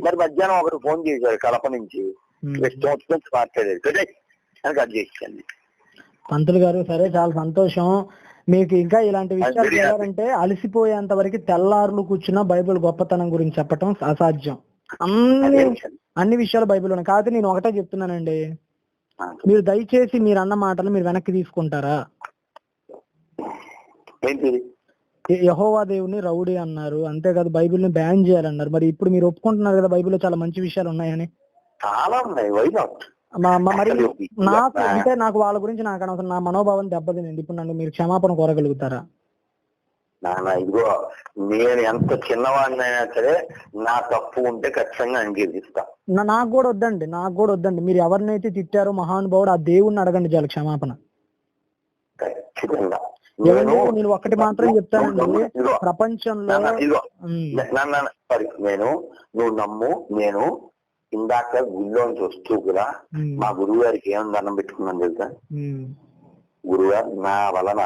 మరి మధ్యాహ్నం ఒకరు ఫోన్ చేశారు కడప నుంచి, మాట్లాడేది కదా అని కట్ చేసింది. పంతులు గారు సరే, చాలా సంతోషం. మీకు ఇంకా ఇలాంటి విషయాలు చేయాలంటే అలసిపోయేంత వరకు తెల్లారులు కూర్చున్నా బైబిల్ గొప్పతనం గురించి చెప్పటం అసాధ్యం. అన్ని విషయాలు బైబిల్ ఉన్నాయి. కాకపోతే నేను ఒకటే చెప్తున్నానండి, మీరు దయచేసి మీరు అన్న మాటలు మీరు వెనక్కి తీసుకుంటారా? యెహోవా దేవుని రౌడీ అన్నారు, అంతేకాదు బైబిల్ ని బ్యాన్ చేయాలన్నారు. మరి ఇప్పుడు మీరు ఒప్పుకుంటున్నారు కదా బైబిల్లో చాలా మంచి విషయాలు ఉన్నాయని. చాలా ఉన్నాయి. మరి నాకు వాళ్ళ గురించి నాకు అనవసరం, నా మనోభావం దెబ్బతినింది. ఇప్పుడు నన్ను మీరు క్షమాపణ కోరగలుగుతారా? ఇదిగో నేను ఎంత చిన్నవాడినైనా సరే నా తప్పు ఉంటే ఖచ్చితంగా అంగీకరిస్తా. నాకు కూడా వద్దండి. మీరు ఎవరినైతే తిట్టారో మహానుభావుడు, ఆ దేవుణ్ణి అడగండి చాలు క్షమాపణ. ఖచ్చితంగా. నేను ఒక్కటి మాత్రం చెప్తానండి, ప్రపంచంలో నువ్వు నమ్ము, నేను ఇందాక గుళ్ళోంచి వస్తూ కూడా మా గురువు గారికి ఏమని దండం పెట్టుకున్నాను తెలుసా? గురుగారు నా వలన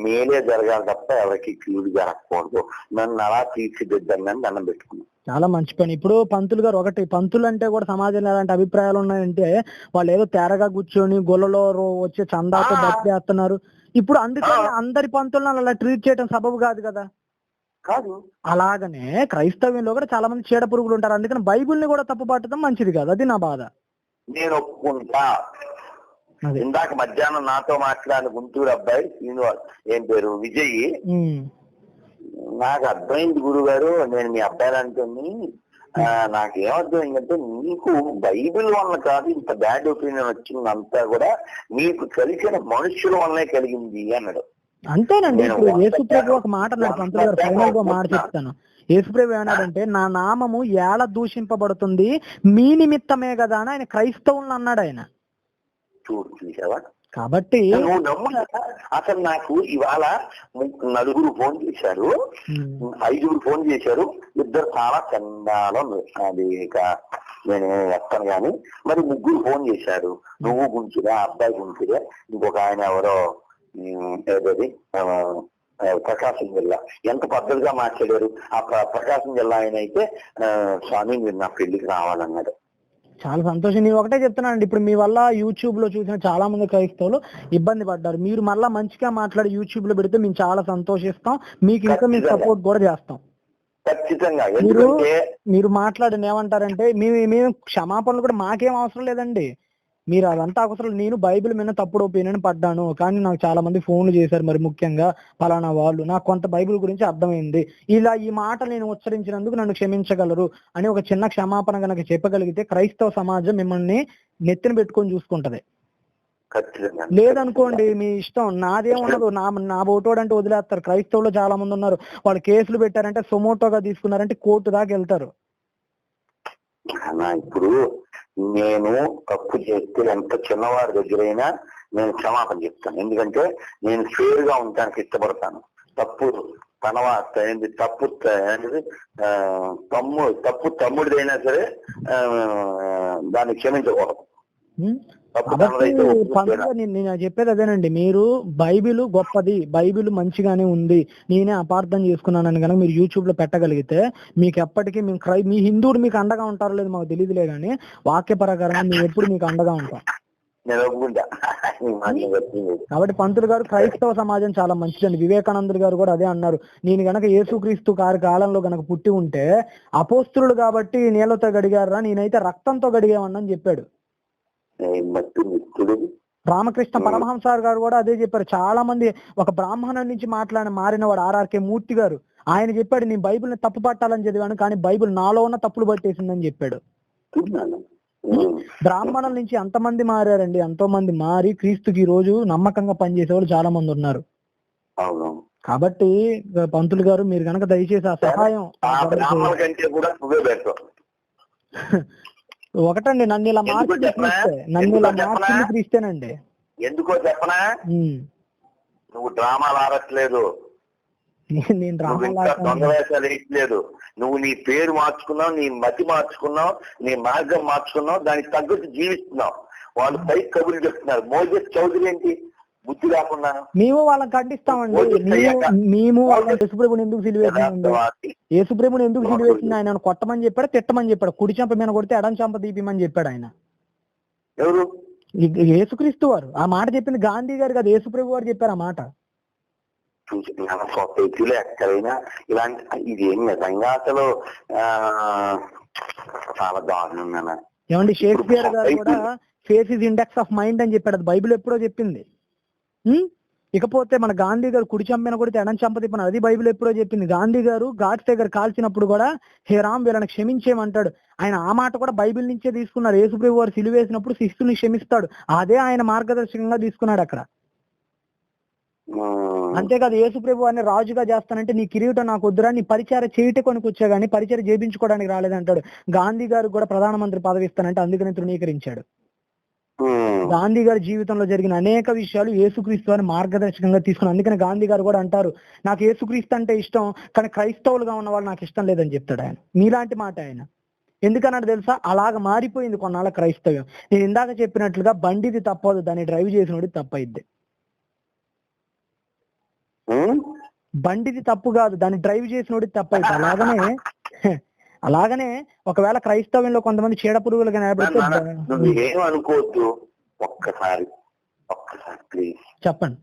మేలే జరగాలి తప్ప ఎవరికి కీడు జరగకూడదు, నన్ను అలా తీర్చిదిద్దండి అని దండం పెట్టుకున్నాను. చాలా మంచి పని. ఇప్పుడు పంతులు గారు ఒకటి, పంతులు అంటే కూడా సమాజంలో ఎలాంటి అభిప్రాయాలు ఉన్నాయంటే వాళ్ళు ఏదో తేరగా కూర్చొని గొల్లలో వచ్చే చందాతో బతికేస్తున్నారు. ఇప్పుడు అందుకని అందరి పంతులను అలా ట్రీట్ చేయడం సబబు కాదు కదా. కాదు, అలాగనే క్రైస్తవ్యంలో కూడా చాలా మంది చీడ పురుగులు ఉంటారు. అందుకని బైబిల్ ని కూడా తప్పు పట్టడం మంచిది కాదు. అది నా బాధ. నేను ఒప్పుకుంటా. ఇందాక మధ్యాహ్నం నాతో మాట్లాడిన గుంటూరు అబ్బాయి ఏం పేరు విజయ్, నాకు అర్థమైంది గురువు గారు, నేను మీ అబ్బాయి అంటుంది, నాకేమర్థమైందంటే నీకు బైబిల్ వల్ల కాదు ఇంత బ్యాడ్ ఒపీనియన్ వచ్చిందంతా కూడా నీకు కలిసిన మనుషుల వల్లనే కలిగింది అన్నాడు. అంతేనండి. ఇప్పుడు యేసుప్రభు ఒక మాట అన్నాడు, పంతులు గారు ఫైనల్ గా మాట చెప్తాను. యేసుప్రభు ఏమన్నాడంటే నా నామము ఏళ దూషింపబడుతుంది మీ నిమిత్తమే కదా అని ఆయన క్రైస్తవులను అన్నాడు ఆయన. చూసావా? కాబట్టి నువ్వు నమ్మునా? అసలు నాకు ఇవాళ 4 ఫోన్ చేశారు, 5 ఫోన్ చేశారు, 2 చాలా చందాలం. అది ఇక నేను ఎత్తాను కానీ మరి 3 ఫోన్ చేశారు. నువ్వు గుంచురా, అబ్బాయి గుంచురా, ఇంకొక ఆయన ఎవరో ఏదది ప్రకాశం జిల్లా, ఎంత పద్ధతిగా మాట్లాడారు. ఆ ప్రకాశం జిల్లా ఆయన అయితే స్వామి మీరు నా పెళ్లికి రావాలన్నాడు. చాలా సంతోషం. నేను ఒకటే చెప్తున్నానండి, ఇప్పుడు మీ వల్ల యూట్యూబ్ లో చూసిన చాలా మంది క్రైస్తవులు ఇబ్బంది పడ్డారు. మీరు మళ్ళా మంచిగా మాట్లాడి యూట్యూబ్ లో పెడితే మేము చాలా సంతోషిస్తాం, మీకు ఇంకా మేము సపోర్ట్ కూడా చేస్తాం. ఖచ్చితంగా. మీరు మాట్లాడిన ఏమంటారంటే మేము క్షమాపణలు కూడా మాకేం అవసరం లేదండి, మీరు అదంతా అవసరం. నేను బైబిల్ మీద తప్పుడు ఒపీనియన్ పడ్డాను, కానీ నాకు చాలా మంది ఫోన్లు చేశారు, మరి ముఖ్యంగా పలానా వాళ్ళు, నాకు కొంత బైబిల్ గురించి అర్థమైంది, ఇలా ఈ మాట నేను ఉచ్చరించినందుకు నన్ను క్షమించగలరు అని ఒక చిన్న క్షమాపణ కనుక చెప్పగలిగితే క్రైస్తవ సమాజం మిమ్మల్ని నెత్తిన పెట్టుకొని చూసుకుంటది. లేదనుకోండి మీ ఇష్టం, నాదేమున్నదు, నా ఓటోడు అంటే వదిలేస్తారు. క్రైస్తవులు చాలా మంది ఉన్నారు, వాళ్ళు కేసులు పెట్టారంటే సొమోటోగా తీసుకున్నారంటే కోర్టు దాకా వెళ్తారు. ఇప్పుడు నేను తప్పు చేస్తే ఎంత చిన్నవారి దగ్గరైనా నేను క్షమాపణ చెప్తాను, ఎందుకంటే నేను ఫేర్ గా ఉండడానికి ఇష్టపడతాను. తప్పు తమ్ముడిదైనా సరే దాన్ని క్షమించకూడదు. నేను చెప్పేది అదేనండి, మీరు బైబిల్ గొప్పది, బైబిల్ మంచిగానే ఉంది, నేనే అపార్థం చేసుకున్నానని కనుక మీరు యూట్యూబ్ లో పెట్టగలిగితే మీకు ఎప్పటికీ మీ హిందువులు మీకు అండగా ఉంటారో లేదు మాకు తెలియదులే, కానీ వాక్య ప్రకారంగా మేము ఎప్పుడు మీకు అండగా ఉంటాం. కాబట్టి పంతులు గారు, క్రైస్తవ సమాజం చాలా మంచిదండి. వివేకానందులు గారు కూడా అదే అన్నారు, నేను గనక యేసుక్రీస్తు గారి కాలంలో గనక పుట్టి ఉంటే అపోస్తులు కాబట్టి నీళ్లతో గడిగారా, నేనైతే రక్తంతో గడిగేవాడిని చెప్పాడు. రామకృష్ణ పరమహంస గారు కూడా అదే చెప్పారు. చాలా మంది, ఒక బ్రాహ్మణుడి నుంచి మారిన వాడు ఆర్ఆర్కే మూర్తి గారు, ఆయన చెప్పాడు, నేను బైబిల్ని తప్పు పట్టాలని చదివాను, కానీ బైబిల్ నాలో ఉన్న తప్పులు పట్టేసిందని చెప్పాడు. బ్రాహ్మణుల నుంచి ఎంతమంది మారారండి, ఎంతో మంది మారి క్రీస్తుకి ఈ రోజు నమ్మకంగా పనిచేసే వాళ్ళు చాలా మంది ఉన్నారు. కాబట్టి పంతులు గారు, మీరు కనుక దయచేసి ఆ సహాయం ఒకటండి, నన్ను ఇలా మార్చి క్రీస్తేనండి. ఎందుకో చెప్పనా, నువ్వు డ్రామాలు ఆడట్లేదు, నేను దొంగ వేషాలు వేయట్లేదు, నువ్వు నీ పేరు మార్చుకున్నావు, నీ మతి మార్చుకున్నావు, నీ మార్గం మార్చుకున్నావు, దానికి తగ్గట్టు జీవిస్తున్నావు. వాళ్ళు పై కబుర్లు చెప్తున్నారు. మోజెస్ చౌదరి ఏంటి, బుద్ధి లేకుండా. మేము వాళ్ళని ఖండిస్తామండి. మేము యేసుప్రభుని ఎందుకు సిలువేసింది, యేసుప్రభుని ఎందుకు సిలువేసింది, ఆయన కొట్టమని చెప్పాడు, తిట్టమని చెప్పాడు, కుడి చెంప మీద కొడితే ఎడం చెంప తీపిమని చెప్పాడు ఆయన. ఎవరు? యేసుక్రీస్తు వారు. ఆ మాట చెప్పింది గాంధీ గారు కదా, యేసుప్రభు వారు చెప్పారు ఆ మాట. సొసైటీలో ఎక్కడైనా ఇలాంటి ఇది ఏం నిజంగా అసలు చాలా దారుణం. ఏమండి, షేక్స్పియర్ గారు కూడా face is index of mind అని చెప్పాడు, అది బైబిల్ ఎప్పుడో చెప్పింది. ఇకపోతే మన గాంధీ గారు కుడి చంపిన కూడా ఎడం చంప తిప్పను, అది బైబిల్ ఎప్పుడో చెప్పింది. గాంధీ గారు గాడ్స్ దగ్గర కాల్చినప్పుడు కూడా హే రామ్ వీళ్ళని క్షమించేయమంటాడు ఆయన. ఆ మాట కూడా బైబిల్ నుంచే తీసుకున్నారు. యేసుప్రభు వారు సిలువేసినప్పుడు శిస్తుని క్షమిస్తాడు, అదే ఆయన మార్గదర్శకంగా తీసుకున్నాడు అక్కడ. అంతేకాదు, యేసుప్రభు వారిని రాజుగా చేస్తానంటే నీ కిరీటం నాకు వద్దురా, నీ పరిచర్య చేయటానికి వచ్చా గానీ పరిచర్య చేయించుకోవడానికి రాలేదంటాడు. గాంధీ గారు కూడా ప్రధానమంత్రి పదవి ఇస్తానంటే అందుకని తృణీకరించాడు. గాంధీ గారి జీవితంలో జరిగిన అనేక విషయాలు యేసుక్రీస్తు వారిని మార్గదర్శకంగా తీసుకున్నాడు. అందుకని గాంధీ గారు కూడా అంటారు, నాకు యేసుక్రీస్తు అంటే ఇష్టం, కానీ క్రైస్తవులుగా ఉన్న వాళ్ళు నాకు ఇష్టం లేదని చెప్తాడు ఆయన. మీలాంటి మాట ఆయన. ఎందుకన్నాడు తెలుసా, అలాగ మారిపోయింది కొన్నాళ్ళ క్రైస్తవ్యం. నేను ఇందాక చెప్పినట్లుగా బండిది తప్పదు, దాన్ని డ్రైవ్ చేసినోడి తప్పైద్ది. బండిది తప్పు కాదు, దాన్ని డ్రైవ్ చేసినోడి తప్పైద్ది. అలాగనే ఒకవేళ క్రైస్తవ్యంలో కొంతమంది చీడ పురుగులుగా నిలబడితే ఏమనుకోవద్దు. ఒక్కసారి ప్లీజ్ చెప్పండి,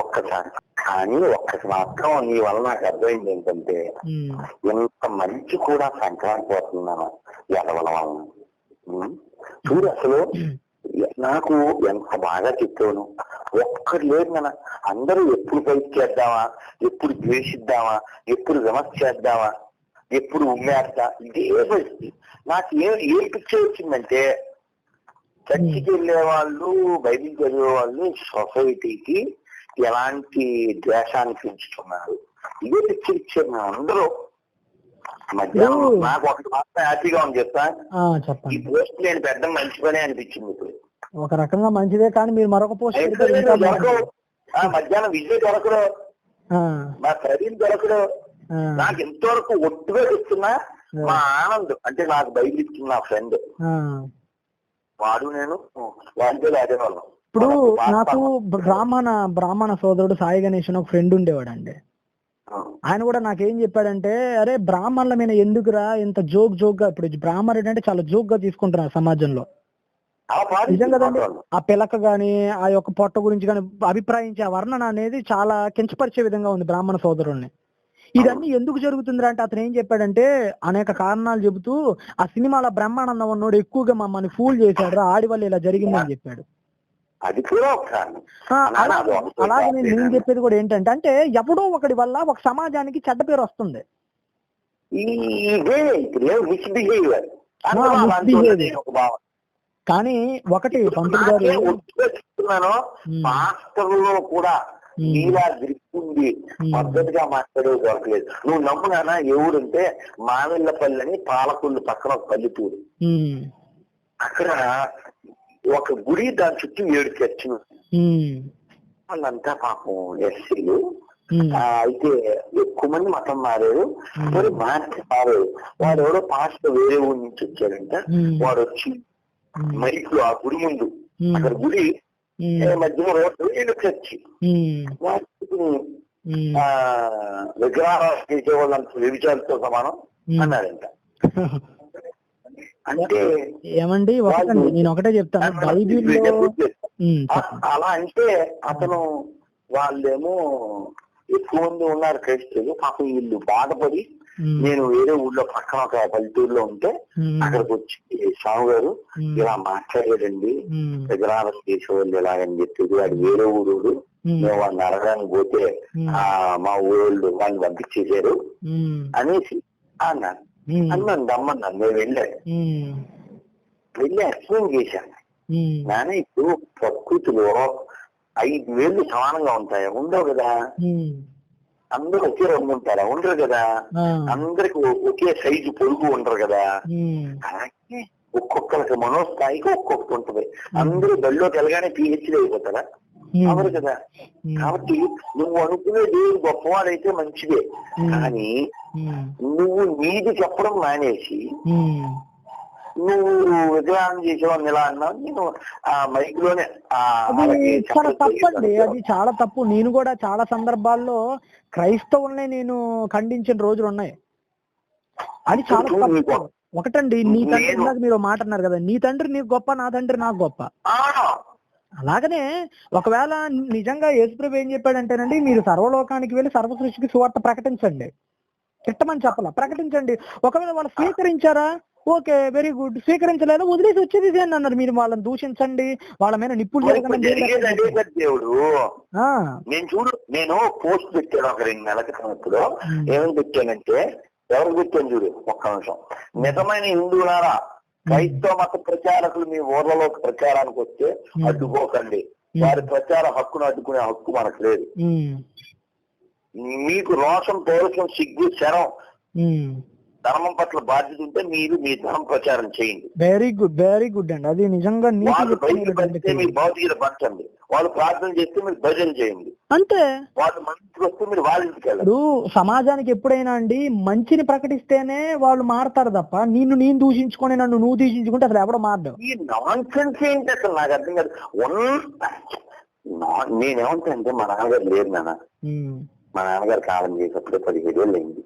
ఒక్కసారి. కానీ ఒక్కసారి మాత్రం నీ వల్ల నాకు అర్థమైంది ఏంటంటే, ఎంత మంచి కూడా సంక్రాంతి పోతున్నాను ఎడవల వలన. చూడు అసలు నాకు ఎంత బాగా చెప్పాను, ఒక్కరు లేదు మన. అందరూ ఎప్పుడు పైకి చేద్దామా, ఎప్పుడు ద్వేషిద్దామా, ఎప్పుడు విమర్శ చేద్దామా, ఎప్పుడు ఉమ్మేస్తా, ఇదే పరిస్థితి. నాకు ఏ పిక్చర్ వచ్చిందంటే, చర్చికి వెళ్ళే వాళ్ళు, బైబిల్ చదివే వాళ్ళు సొసైటీకి ఎలాంటి ద్వేషాన్ని పెంచుతున్నారు, ఇదే పిక్చర్ ఇచ్చారు. మేము అందరూ మధ్యాహ్నం నాకు ఒకటి మాత్రం హ్యాపీగా ఉంది చెప్తా, ఈ పోస్ట్ నేను పెద్ద మంచి పనే అనిపించింది. ఇప్పుడు ఒక రకంగా మంచిదే, కానీ మీరు మరొక పోస్ట్ మధ్యాహ్నం విజయ్ దొరకడు, మా ప్రవీణ్ దొరకడు, నాకు ఎంతవరకు ఒట్టుగా చెప్తున్నా మా ఆనంద్ అంటే నాకు బైబిల్ ఇచ్చిన నా ఫ్రెండ్, వాడు నేను వాడితో ఆడేవాళ్ళం. ఇప్పుడు నాకు బ్రాహ్మణ సోదరుడు సాయి గణేష్ ఒక ఫ్రెండ్ ఉండేవాడు అండి. ఆయన కూడా నాకేం చెప్పాడంటే, అరే బ్రాహ్మణుల మీద ఎందుకురా ఇంత జోక్గా, ఇప్పుడు బ్రాహ్మణుడు అంటే చాలా జోక్గా తీసుకుంటున్నారు సమాజంలో. నిజం కదండి. ఆ పిలక గాని ఆ యొక్క పొట్ట గురించి గాని అభిప్రాయించే ఆ వర్ణన అనేది చాలా కించపరిచే విధంగా ఉంది బ్రాహ్మణ సోదరుల్ని. ఇదన్నీ ఎందుకు జరుగుతుందిరా అంటే అతను ఏం చెప్పాడంటే అనేక కారణాలు చెబుతూ, ఆ సినిమాలో బ్రహ్మానందం ఉన్నోడు ఎక్కువగా మమ్మల్ని ఫూల్ చేశాడు, ఆడి వల్ల ఇలా జరిగిందని చెప్పాడు. అది కూడా అలాగే నేను చెప్పేది కూడా ఏంటంటే, అంటే ఎవడో ఒకటి వల్ల ఒక సమాజానికి చెడ్డ పేరు వస్తుంది. కానీ ఒకటి పంతులు గారు చెప్తున్నాను, మాస్టర్లో కూడా ఇలా గ్రిప్ ఉంది, పద్ధతిగా మాట్లాడేది దొరకలేదు. నువ్వు నమ్మునానా, ఎవరంటే మామిళ్ళపల్లి అని పాలకొల్లు పక్కన ఒక పల్లెటూరు, అక్కడ ఒక గుడి, దాని చుట్టూ 7 చర్చిలు. వాళ్ళంతా పాపం ఎస్సీలు. అయితే ఎక్కువ మంది మతం మారారు, మరి మారారు. వాడు ఎవడో పాస్టర్ వేరే ఊరి నుంచి వచ్చాడంట. వాడు వచ్చి మైక్లో ఆ గుడి ముందు, అక్కడ గుడి మధ్యలో రోడ్డు, వీళ్ళు చర్చి, విగ్రహాలు చేసేవాళ్ళంత వ్యభిచారులతో సమానం అన్నాడంట. అంటే ఏమండి, నేను ఒకటే చెప్తాను, అలా అంటే అతను వాళ్ళేమో ఎక్కువ మంది ఉన్నారు క్రైస్తవులు. పాపం వీళ్ళు బాధపడి, నేను వేరే ఊళ్ళో పక్కన ఒక పల్లెటూరులో ఉంటే అక్కడికి వచ్చి, స్వామి గారు ఇలా మాట్లాడాడండి, విగ్రహాలు చేసేవాళ్ళు ఇలాగని చెప్పేది, వాడు వేరే ఊరు, మేము వాడిని అడగడానికి పోతే మా ఊరోళ్ళు వాడిని పంపించేశారు అనేసి అన్నాను. అన్నాను దమ్మన్నాను. నేను వెళ్ళి ఎక్స్ప్లెయిన్ చేశాను. నాన్న, ఇప్పుడు ప్రకృతిలో 5 వేళ్ళు సమానంగా ఉంటాయా? ఉండవు కదా. అందరూ ఒకే రంగు ఉంటారా? ఉండరు కదా. అందరికి ఒకే సైజు పొడుగు ఉండరు కదా. అలాగే ఒక్కొక్కరికి మనోస్థాయికి ఒక్కొక్కటి ఉంటుంది. అందరూ బడిలోకి వెళ్ళగానే పిహెచ్డీ అయిపోతారా? అవరు కదా. కాబట్టి నువ్వు అనుకునే దేవుడు గొప్పవాడైతే మంచిదే, కానీ నువ్వు నీది చెప్పడం మానేసి నువ్వు విగ్రహం చేసేవాడిని ఇలా అన్నావు. నేను ఆ మైక్ లోనే చాలా తప్పండి, అది చాలా తప్పు. నేను కూడా చాలా సందర్భాల్లో క్రైస్తవుల్ని నేను ఖండించిన రోజులు ఉన్నాయి. అది చాలా తప్పు. ఒకటండి, నీ తండ్రి, మీరు మాట అన్నారు కదా, నీ తండ్రి నీకు గొప్ప, నా తండ్రి నాకు గొప్ప. అలాగనే ఒకవేళ నిజంగా యేసుప్రభు ఏం చెప్పాడంటేనండి, మీరు సర్వలోకానికి వెళ్ళి సర్వ సృష్టికి సువార్త ప్రకటించండి, తిట్టమని చెప్పాల, ప్రకటించండి. ఒకవేళ వాళ్ళు స్వీకరించారా, ఓకే, వెరీ గుడ్. స్వీకరించలేదు, వదిలేసి వచ్చేది అని అన్నారు. మీరు వాళ్ళని దూషించండి, వాళ్ళ మీద నిప్పులు దేవుడు. నేను పోస్ట్ పెట్టాను ఒక 2 నెలల క్రితం. ఇప్పుడు ఏమని పెట్టానంటే, ఎవరు పెట్టాను చూడు, ఒక్క నిమిషం. నిజమైన హిందువులారా, క్రైస్తవ మత ప్రచారకులు మీ ఊర్లలోకి ప్రచారానికి వస్తే అడ్డుకోకండి. వారి ప్రచార హక్కును అడ్డుకునే హక్కు మనకు లేదు. మీకు రోషం, పౌరుషం, సిగ్గు, శరం, ధర్మం పట్ల బాధ్యత ఉంటే మీరు మీ ధర్మ ప్రచారం చేయండి. వెరీ గుడ్, వెరీ గుడ్ అండి. అది నిజంగా వాళ్ళు బయటకు పంచితే మీరు భౌతికత పంచండి, వాళ్ళు ప్రార్థన చేస్తే మీరు భజన చేయండి, అంతే. వాళ్ళు మంచికి వస్తే మీరు వాళ్ళ ఇంటికి వెళ్ళండి. సమాజానికి ఎప్పుడైనా అండి మంచిని ప్రకటిస్తేనే వాళ్ళు మారతారు తప్ప, నేను దూషించుకొని నన్ను నువ్వు దూషించుకుంటే అసలు ఎవడో మారడు. ఈ నాన్ సెన్స్ ఏంటి అసలు నాకు అర్థం కాదు. నేనేమంటే మా నాన్నగారు లేరు నాన్న. మా నాన్నగారు కాలం చేసేప్పుడే 17 ఏళ్ళు అయింది.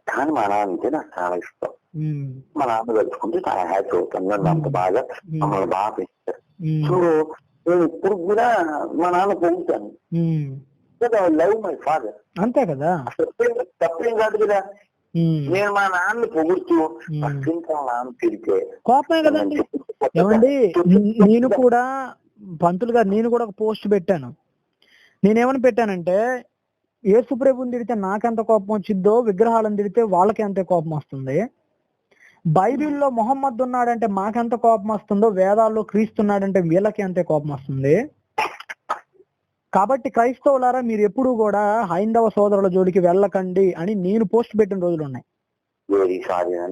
కానీ మా నాన్న అంటే నాకు చాలా ఇష్టం. మా నాన్న కలుసుకుంటే చాలా హ్యాపీ అవుతాను. నన్ను అంత బాగా మమ్మల్ని బాగా పెంచారు. సో నేను ఇప్పుడు కూడా మా నాన్న పొగుతాను. లవ్ మై ఫాదర్, అంతే కదా, తప్పేం కాదు కదా. నేను మా నాన్న పొగుడుతూ పక్కింటి నాన్న తిరిగితే కోపమే కదండి. ఏమండి, నేను కూడా పంతులు గారు, నేను కూడా ఒక పోస్ట్ పెట్టాను. నేనేమని పెట్టానంటే, యేసు ప్రభుని తిడితే నాకెంత కోపం వచ్చిద్దో, విగ్రహాలను తిడితే వాళ్ళకి ఎంత కోపం వస్తుంది. బైబిల్లో మొహమ్మద్ ఉన్నాడంటే మాకెంత కోపం వస్తుందో, వేదాల్లో క్రీస్తున్నాడంటే వీళ్ళకి అంతే కోపం వస్తుంది. కాబట్టి క్రైస్తవులారా, మీరు ఎప్పుడు కూడా హైందవ సోదరుల జోలికి వెళ్ళకండి అని నేను పోస్ట్ పెట్టిన రోజులు ఉన్నాయి.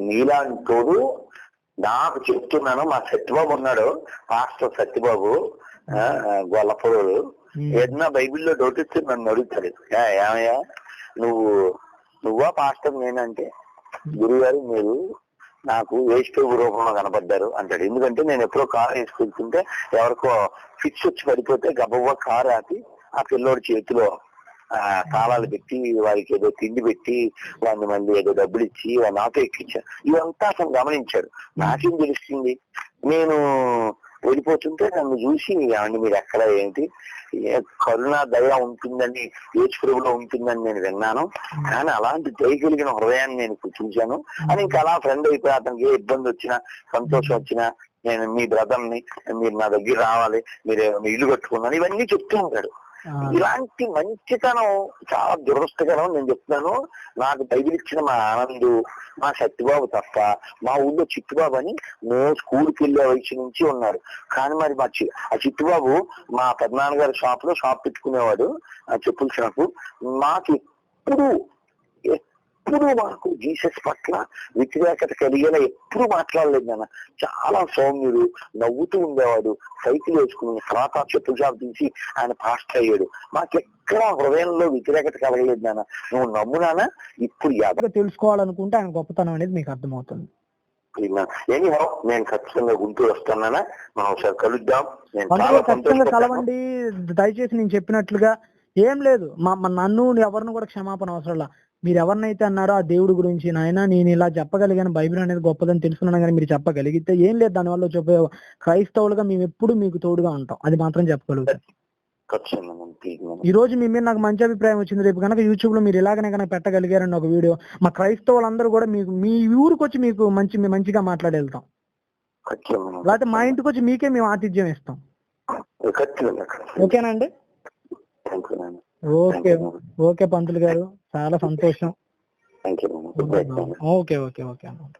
నీలాంటోడు నాకు చెప్తున్నాను. మా సత్యబాబు ఉన్నాడు, పాస్టర్ సత్యబాబు గొల్లపూరు. ఏదన్నా బైబిల్లో డౌట్ ఇస్తే నన్ను అడుగుతాడు, ఏమయ్యా నువ్వా పాస్టర్ నేనంటే, గురుగారు మీరు నాకు యేసుప్రభు రూపంలో కనపడ్డారు అంటాడు. ఎందుకంటే నేను ఎప్పుడో కారు వేసుకెళ్తుంటే ఎవరికో ఫిక్స్ వచ్చి పడిపోతే గబవ్వ కారు ఆపి ఆ పిల్లోడి చేతిలో తాళాలు పెట్టి వారికి ఏదో తిండి పెట్టి వాడిని మళ్ళీ ఏదో డబ్బులు ఇచ్చి వాడిని ఆటో ఎక్కించారు. ఇదంతా అతను గమనించాడు. నాకేం తెలుస్తుంది, నేను వెళ్ళిపోతుంటే నన్ను చూసి ఏమండి మీరు ఎక్కడ ఏంటి, కరుణ దయ ఉంటుందని యేసు ప్రభువులో ఉంటుందని నేను విన్నాను, కానీ అలాంటి దయ కలిగిన హృదయాన్ని నేను చూశాను అని ఇంకా అలా ఫ్రెండ్ అయిపోయి అతనికి ఏ ఇబ్బంది వచ్చినా సంతోషం వచ్చినా నేను మీ బ్రదర్ని, మీరు నా దగ్గర రావాలి, మీరు మీ ఇల్లు కట్టుకున్నాను, ఇవన్నీ చెప్తూ ఉంటాడు. ఇలాంటి మంచితనం చాలా దురదృష్టకరం. నేను చెప్తున్నాను, నాకు బైబిల్ ఇచ్చిన మా ఆనందు, మా సత్యబాబు తప్ప మా ఊళ్ళో చిట్టుబాబు అని స్కూల్కి వెళ్ళే వయసు నుంచి ఉన్నారు. కానీ మరి ఆ చిట్టుబాబు మా పెద్దనాన్నగారి షాప్ లో షాప్ పెట్టుకునేవాడు, చెప్పుల షాపు. మాకు ఎప్పుడు మాకు జీసస్ పట్ల వ్యతిరేకత కలిగేలా ఎప్పుడు మాట్లాడలేదు నాన్న. చాలా సౌమ్యుడు, నవ్వుతూ ఉండేవాడు, సైకిల్ వేసుకుని తర్వాత చెప్పుల షాప్ తీసి ఆయన పాస్టర్ అయ్యాడు. మాకెక్కడా హృదయంలో వ్యతిరేకత కలగలేదు నాన్న. నువ్వు నమ్మునానా? ఇప్పుడు తెలుసుకోవాలనుకుంటే ఆయన గొప్పతనం అనేది మీకు అర్థమవుతుంది. ఎనీహౌ నేను ఖచ్చితంగా గుంటూరు వస్తానా, మనం ఒకసారి కలుద్దాం. ఖచ్చితంగా కలవండి. దయచేసి నేను చెప్పినట్లుగా ఏం లేదు, నన్ను ఎవరిని కూడా క్షమాపణ అవసరంలా. మీరు ఎవరినైతే అన్నారో ఆ దేవుడి గురించి, నాయన నేను ఇలా చెప్పగలిగాను, బైబిల్ అనేది గొప్పదని తెలుసుకున్నాను కానీ మీరు చెప్పగలిగితే ఏం లేదు, దానివల్ల చెప్పే క్రైస్తవులుగా మేము ఎప్పుడు మీకు తోడుగా ఉంటాం, అది మాత్రం చెప్పగలుగుతాం. ఈ రోజు మీ మీద నాకు మంచి అభిప్రాయం వచ్చింది, రేపు కనుక యూట్యూబ్ లో మీరు ఇలాగనే కనుక పెట్టగలిగారండి ఒక వీడియో, మా క్రైస్తవులందరూ కూడా మీకు మీ ఊరికి వచ్చి మీకు మంచిగా మాట్లాడి వెళ్తాం, లేకపోతే మా ఇంటికి వచ్చి మీకే మేము ఆతిథ్యం ఇస్తాం. ఓకేనండి? ఓకే పంతులు గారు, చాలా సంతోషం. ఓకే ఓకే ఓకే అన్నమాట.